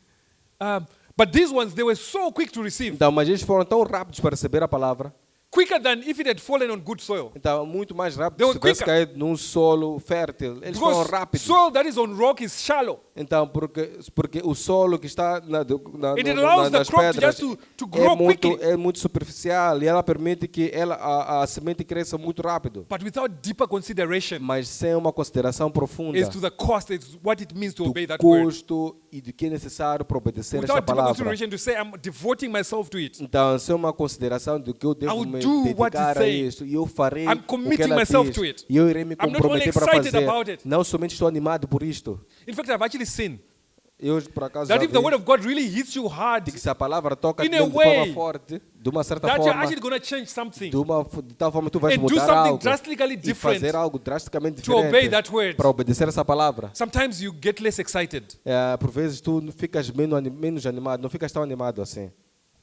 But these ones, they were so quick to receive. Então, mas eles foram tão rápidos para receber a palavra. Quicker than if it had fallen on good soil. Então, muito mais They rápido were se tivesse quicker. caído num solo fértil. Eles foram Because rápidos. soil that is on rock is shallow. Então, porque o solo que está It allows the nas crop to pedras just to grow quickly. é muito superficial e ela permite que a semente cresça muito rápido. But without deeper consideration Mas sem uma consideração profunda as to the cost, as to what it means to do obey that word. custo e do que é necessário para obedecer esta Without deeper palavra. consideration to say, I'm devoting myself to it. Então, sem uma consideração do que eu I devo will me do what dedicar it's a saying. isto e eu farei I'm o que committing ela myself diz. to it. E eu irei me I'm not only comprometer para excited fazer. about it. Não somente estou animado por isto. In fact, I've actually seen Eu, por acaso, that já if the vi word of God really hits you hard, que se a palavra toca in de a forma way forte, de uma certa that you're forma, actually going to change something de tal forma tu vais and do mudar something algo drastically e different fazer algo drasticamente to obey diferente that word. para obedecer essa palavra. Sometimes you get less excited. Por vezes tu ficas menos animado, não ficas tão animado assim.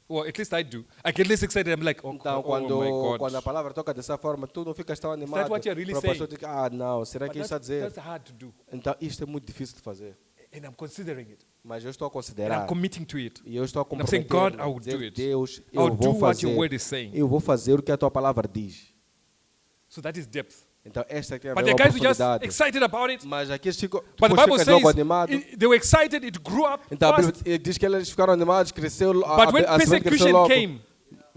Well, at least I do. I get less excited. I'm like, oh, Então, oh my God. quando a palavra toca dessa forma, tu não ficas tão animado. what you're really Para a pessoa saying? dizer, não, será But que isso está a dizer? that's hard to do. Então, isto é muito difícil de fazer. And I'm considering it. Mas eu estou a And considerar. I'm committing to it. E eu estou a And I'm saying, comprometer. God, I will do it. Deus, I'll eu do vou what your fazer. word is saying. Eu vou fazer o que a tua palavra diz. So that is depth. Então, esta aqui é a But minha the guys were just oportunidade. excited about it. Mas aqui eles ficam, But the depois Bible ficas logo says animado. they were excited, it grew up Então, a fast. Bíblia diz que eles ficaram animados, cresceu, But when a semente cresceu persecution logo. came,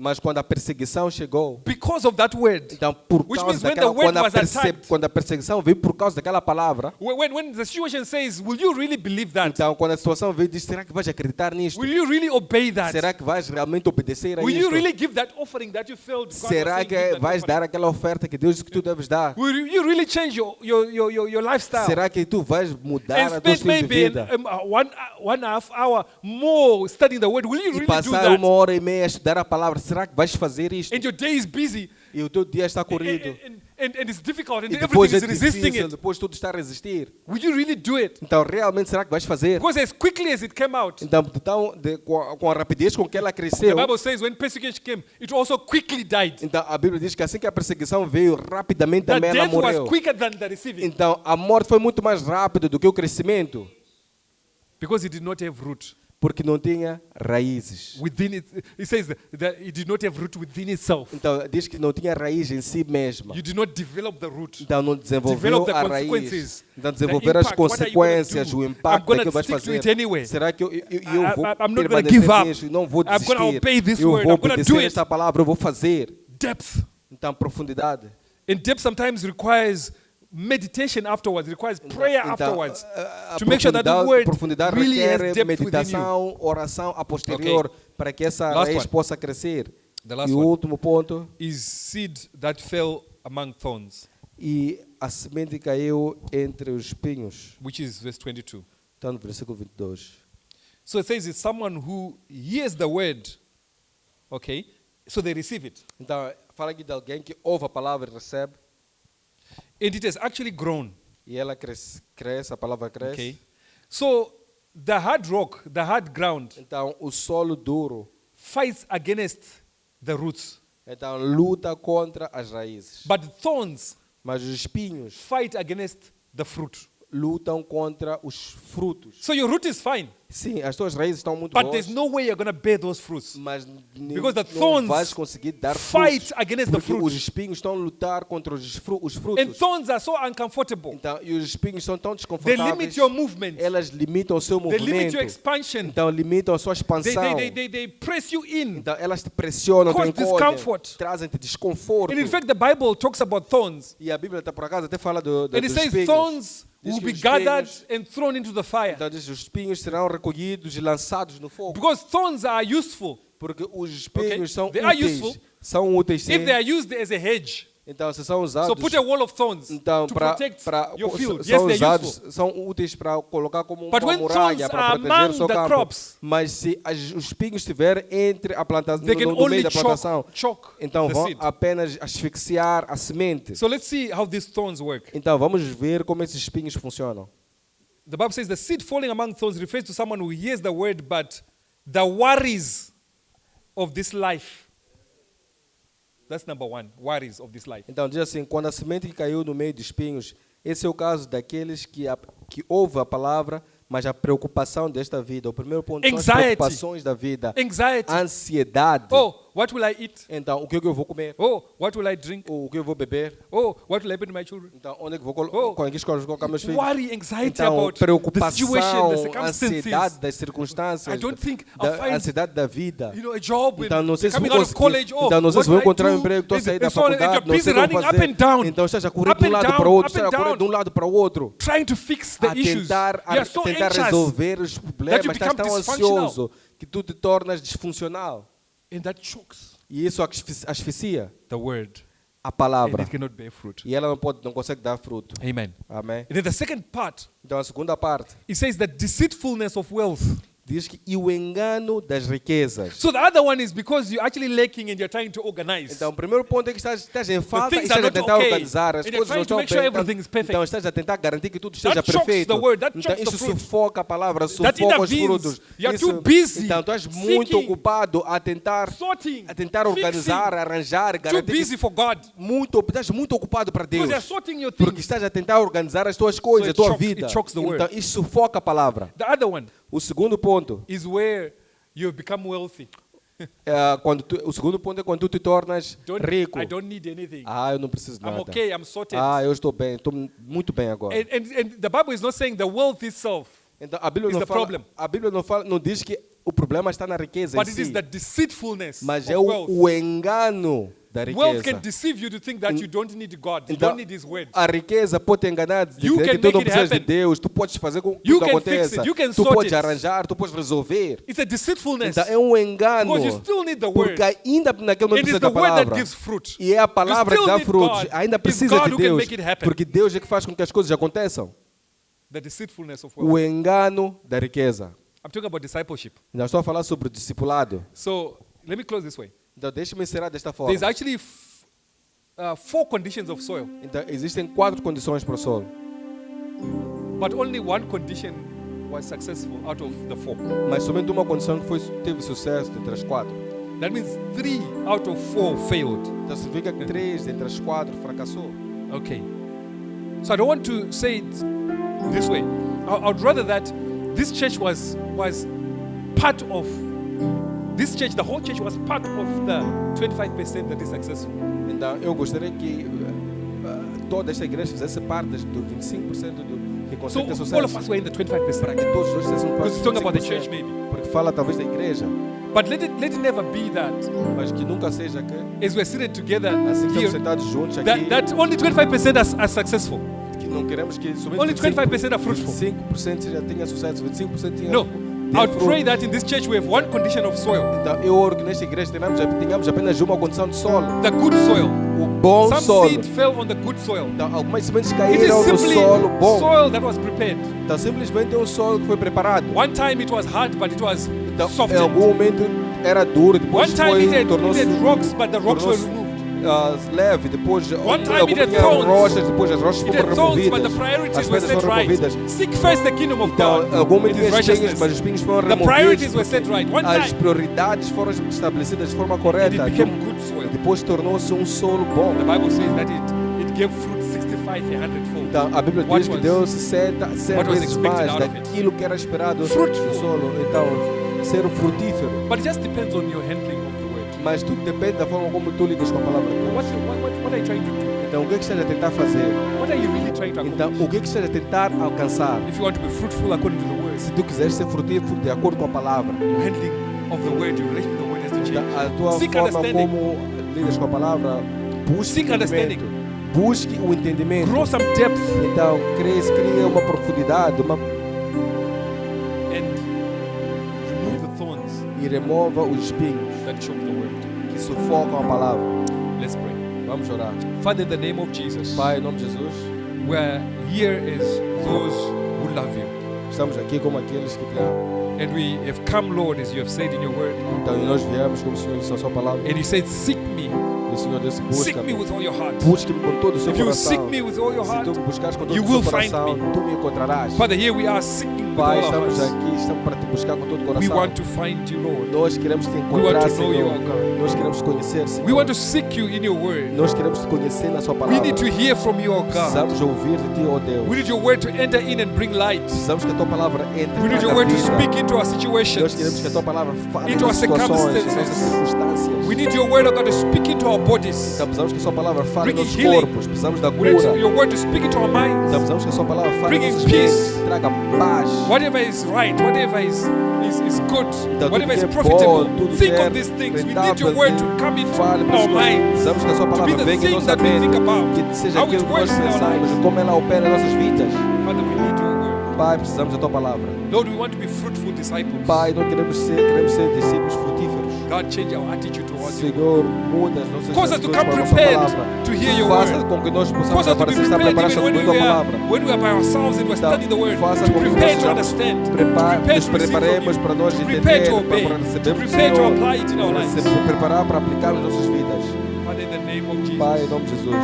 Mas quando a perseguição chegou, because of that word, então, por which causa means when daquela, the word was attacked, quando a perseguição veio por causa daquela palavra, when the situation says, will you really believe that? então, quando a situação veio, diz, será que vais acreditar nisto? Will you really obey that? Será que vais realmente obedecer a Will you isto? really give that offering that you felt? God was Será saying, que give that vais offering? dar aquela oferta que Deus disse que tu deves dar? Will you really change your lifestyle? Será que tu vais mudar And a tua spend estilo de maybe vida? one half hour more studying the word. Will you E really do passar that? 1h30 a estudar a palavra, será que vais fazer isto? And your day is busy E o teu dia está and, corrido. and it's difficult and E depois everything é is resisting difícil, it. depois tudo está a resistir. Will you really do it? Então, realmente, será que vais fazer? Because as quickly as it came out, Então, com a rapidez com que ela cresceu, the Bible says when persecution came, it also quickly died. então a Bíblia diz que assim que a perseguição veio, rapidamente The também ela death was morreu. quicker than the receiving Então, a morte foi muito mais rápida do que o crescimento, because it did not have root porque não tinha raízes. within it. It says that it did not have root within itself. Então, diz que não tinha raiz em si mesma. You did not develop the root. Então, não desenvolveu Develop the a raiz. consequences. Então, The desenvolver as impact. What are you gonna consequências, do? o I'm impacto gonna daquilo que vais stick to fazer. it anyway. Será que eu vou I'm not gonna permanecer give up. nisso e não vou I'm gonna desistir? obey this Eu word. vou I'm gonna do obedecer it. esta palavra, eu vou fazer. Depth. Então, profundidade. And depth sometimes requires meditation afterwards. It requires prayer afterwards a to make sure that the word profundidade really has requer depth within you. meditação, oração a posterior, para que essa Last raiz one. possa crescer. The last E o one último ponto, is seed that fell among thorns, e a semente caiu entre os espinhos. which is verse 22. Está no versículo 22. So it says it's someone who hears the word, okay, so they receive it. Então, fala aqui de alguém que ouve a palavra e recebe, And it has actually grown, e ela cresce, a palavra cresce. okay. So the hard rock, the hard ground, Então, o solo duro, fights against the roots. então luta contra as raízes. But thorns Mas os espinhos fight against the fruit. lutam contra os frutos. So your root is fine, Sim, as tuas raízes estão muito but boas, there's no way you're going to bear those fruits. mas Because the não thorns vais conseguir dar fight frutos, against the porque fruit. os espinhos estão a lutar contra os And frutos. thorns are so uncomfortable. Então, e os espinhos são tão They desconfortáveis, limit your movement. elas limitam o seu They limit movimento, your expansion. então limitam a sua expansão. They press you in. Então, elas te pressionam, te Cause encolhem, discomfort. trazem-te desconforto. And in fact, the Bible talks about thorns. E a Bíblia, por acaso, até fala And it dos says espinhos. thorns Diz will que be os gathered espinhos- and thrown into the fire. Então, diz, os espinhos serão recolhidos e lançados no fogo. Because thorns are useful Porque os espinhos são They are úteis. useful. São úteis, sim. if they are used as a hedge. Então, se são usados... So put a wall of thorns Então, to para protect your field. Yes, são they're usados, useful. são úteis para colocar como But uma when muralha thorns para are proteger o among seu the campo. crops, Mas se os espinhos estiverem entre a plantação, they can no only meio da plantação, choke então the vão seed. apenas asfixiar a semente. So let's see how these thorns work. Então, vamos ver como esses espinhos funcionam. The Bible says the seed falling among thorns refers to someone who hears the word, but the worries of this life. That's number one. Worries of this life. Então diz assim, quando a semente que caiu no meio de espinhos, esse é o caso daqueles que ouvem a palavra, mas a preocupação desta vida. O primeiro ponto são as Anxiety. preocupações da vida. Anxiety. Ansiedade. Oh, what will I eat? Então, o que eu vou comer? Oh, what will I drink? O que eu vou beber? Oh, what will happen to my children? Então, onde é que vou Oh. com que escolas vou colocar meus filhos? Worry, anxiety Então, about the situation, the preocupação, circumstances. ansiedade das circunstâncias, I don't think I'll da find, ansiedade da vida. you know, a job. Então, não sei se coming vou out of college. conseguir, Oh, então, não sei what se vou will I encontrar um do? emprego, estou a sair da And so on, and faculdade, you're não busy sei o que running vou up fazer. and down. Então, estás a correr Up de um and lado down, para o outro, up and estás a correr down. de um lado para o outro. Trying to fix the A issues. tentar, You are so tentar anxious. resolver os problemas, you mas estás become tão dysfunctional. ansioso que tu te tornas disfuncional. And that chokes E isso asfixia the word. a And palavra. it cannot bear fruit. E ela não consegue dar fruto. Amen. Amém? And then the second part, Então a segunda parte it says the deceitfulness of wealth. diz que e o engano das riquezas. So the other one is because you're actually lacking and you're trying to organize. Então o primeiro ponto é que estás em falta e things estás are a tentar not okay. organizar as And you're coisas não trying to estão make sure bem. everything is perfect. Então estás a tentar garantir que tudo esteja chokes perfeito. the word, that Então chokes the isso fruit. sufoca a palavra, That sufoca os intervenes. frutos. You're Isso- too busy Então tu és muito seeking, ocupado a tentar sorting, organizar, fixing. arranjar, Too garantir que busy for God. estás muito ocupado para Deus. Because you're sorting your Porque things. estás a tentar organizar as tuas coisas, So a it tua chokes- vida. it chokes the word. Então isso sufoca a palavra. The other one O segundo ponto is where you've become wealthy. o segundo ponto é quando tu te tornas rico. I don't need anything. Eu não preciso de I'm nada. okay, I'm sorted. Eu estou bem, estou muito bem agora. And the Bible is not saying the wealth itself, Então a Bíblia is não the fala, problem. a Bíblia não diz que o problema está na riqueza em but it is si, the deceitfulness mas of é wealth. o engano da Wealth can riqueza. deceive you to think that you don't need God, you Então, don't need His word. a riqueza pode te enganar de You dizer can que tu não make it precisas de happen. Deus, tu podes fazer com que You tudo can fix aconteça, it, you can tu sort podes it. arranjar, tu podes resolver. It's a deceitfulness. Então é um engano, Because you still need the word. porque ainda naquele momento It is precisa da the word that palavra. gives fruit. E é a palavra You que dá still need frutos. God. Ainda It's precisa God de who can Deus, make it happen. porque Deus é que faz com que as coisas aconteçam. The deceitfulness of wealth. O engano da riqueza. I'm talking about discipleship. Nós estou a falar sobre o discipulado. So let me close this way. Então deixa-me encerrar desta forma. There's actually 4 conditions of soil, Então existem 4 condições para o solo, but only one condition was successful out of the 4. mas somente uma condição que teve sucesso entre as 4. That means 3 out of 4 failed. Então significa que 3 entre as 4 fracassou. Okay. So I don't want to say it this way. I'd rather that this church was part of this church, the whole church was part of the 25% that is successful. Então eu gostaria que toda esta igreja fizesse parte do 25% que So consegue ter all of sucesso. us were in the Para 25%. que todos nós fizéssemos parte Because it's talking about the dos church 25%. maybe. Porque fala talvez da igreja, But let it never be that mas que nunca seja que as we're sitting together assim estamos here, sentados juntos aqui, that only 25% are successful. que não queremos que somente Only 25% are fruitful. 25% já tenha sucesso, 25% tenha No. tenha I would fruto. pray that in this church we have one condition of soil, Então eu oro que nesta igreja tenhamos apenas uma condição de solo, the good soil. o bom Some solo. seed fell on the good soil. Então algumas sementes It is caíram no simply solo bom. soil that was prepared. Então simplesmente é um solo que foi preparado. One time it was hard, but it was Então em softened. algum momento era duro, depois One time it tornou-se had rocks, but the rocks were tornou-se, removed. leve, depois One time algumas it had tinham thorns. rochas, depois as rochas It foram had thorns, but the removidas, priorities as were pedras set foram right. removidas. Seek first the kingdom of Então, God algum momento and tinha His espinhos, righteousness. mas os espinhos foram The removidos. priorities were set right. One As time, prioridades foram estabelecidas de forma and correta. it became good soil. Depois tornou-se um solo bom. The Bible says that it gave fruit 65, 100-fold. Então, a Bíblia What diz que was- deu 100 what was vezes expected mais out of it? daquilo que era esperado Fruitful. do solo. Então, ser frutífero. But it just depends on your handling of the word. Mas tudo depende da forma como tu lidas com a palavra de Deus. What are you trying to do? Então, o que é que estás a tentar fazer? What are you really trying to Então, accomplish? o que é que estás a tentar alcançar? If you want to be fruitful according to the word, Se tu quiseres ser frutífero de acordo com a palavra, your handling of the word, your relation with the word has to então, change. a tua Seek forma understanding. como lidas com a palavra, busque Seek understanding. Busque o entendimento. Grow some depth Então, cria uma profundidade and remove the thorns e remova os espinhos that choke the word. que sufocam a palavra. Let's pray. Vamos orar. Father, in the name of Jesus, Pai, em nome de Jesus, we're here as those who love you. estamos aqui como aqueles que te amam. And we have come, Lord, as you have said in your word. Então, e nós viemos como o Senhor disse na sua palavra. And you said, seek me E o Senhor disse, Seek me busca-me. with all your heart. Busque-me com todo o seu If you seek coração. me with all your Se heart, tu me buscares com todo you o seu will find coração, me. tu me encontrarás. Father, here we are seeking with Pai, all our estamos hearts. aqui, estamos para te buscar com todo o We coração. want to find you, Lord. Nós queremos te We want encontrar, to know you, Senhor. O God. Nós queremos te conhecer, Senhor. We want to seek you in your word. Nós queremos te conhecer na sua We palavra. need to hear from you, O God. Precisamos ouvir de ti, ó Deus. We need your word to enter in and bring light. Precisamos que a tua palavra entre We need na your word to vida. speak into our Nós situations. queremos que a tua palavra fale Into nas our situações, nas circumstances. nossas circunstâncias. We need your word, O God, to speak into our bodies. Então precisamos que a sua palavra fale nos Bringing nossos healing. corpos. Precisamos da We need cura. your word to speak into our minds. Então precisamos que a sua palavra fale Bringing nos nossos peace. mentes. Traga paz. Whatever is right, whatever is good, Então, whatever is tudo que é profitable, bom, tudo think que é on these things. We need rentável, your word to come into fale para our nós. minds, Precisamos que a sua to be palavra the venha em thing nossa that we think mente. about, Que seja how aquilo it que nós works in our pensamos, lives. como ela opera em nossas vidas. Father, we need your word. Pai, precisamos da tua palavra. Lord, we want to be fruitful disciples. Pai, nós queremos ser discípulos frutíferos. God, change our attitude towards you. Senhor, muda as nossas Cause us to atitudes come para a nossa prepared palavra. to hear your Faça word. com que nós Cause possamos us to para be estar prepared preparados even para a tua palavra. when we are by ourselves and we're Então, studying the word. faça To com que prepare nós to understand. To nos prepare to receive preparemos from para you. nós To prepare to entender, obey. para To recebermos do prepare to Senhor, apply it in our lives. preparar para aplicar nas nossas vidas. Father, in the name of Jesus. Pai, em nome de Jesus.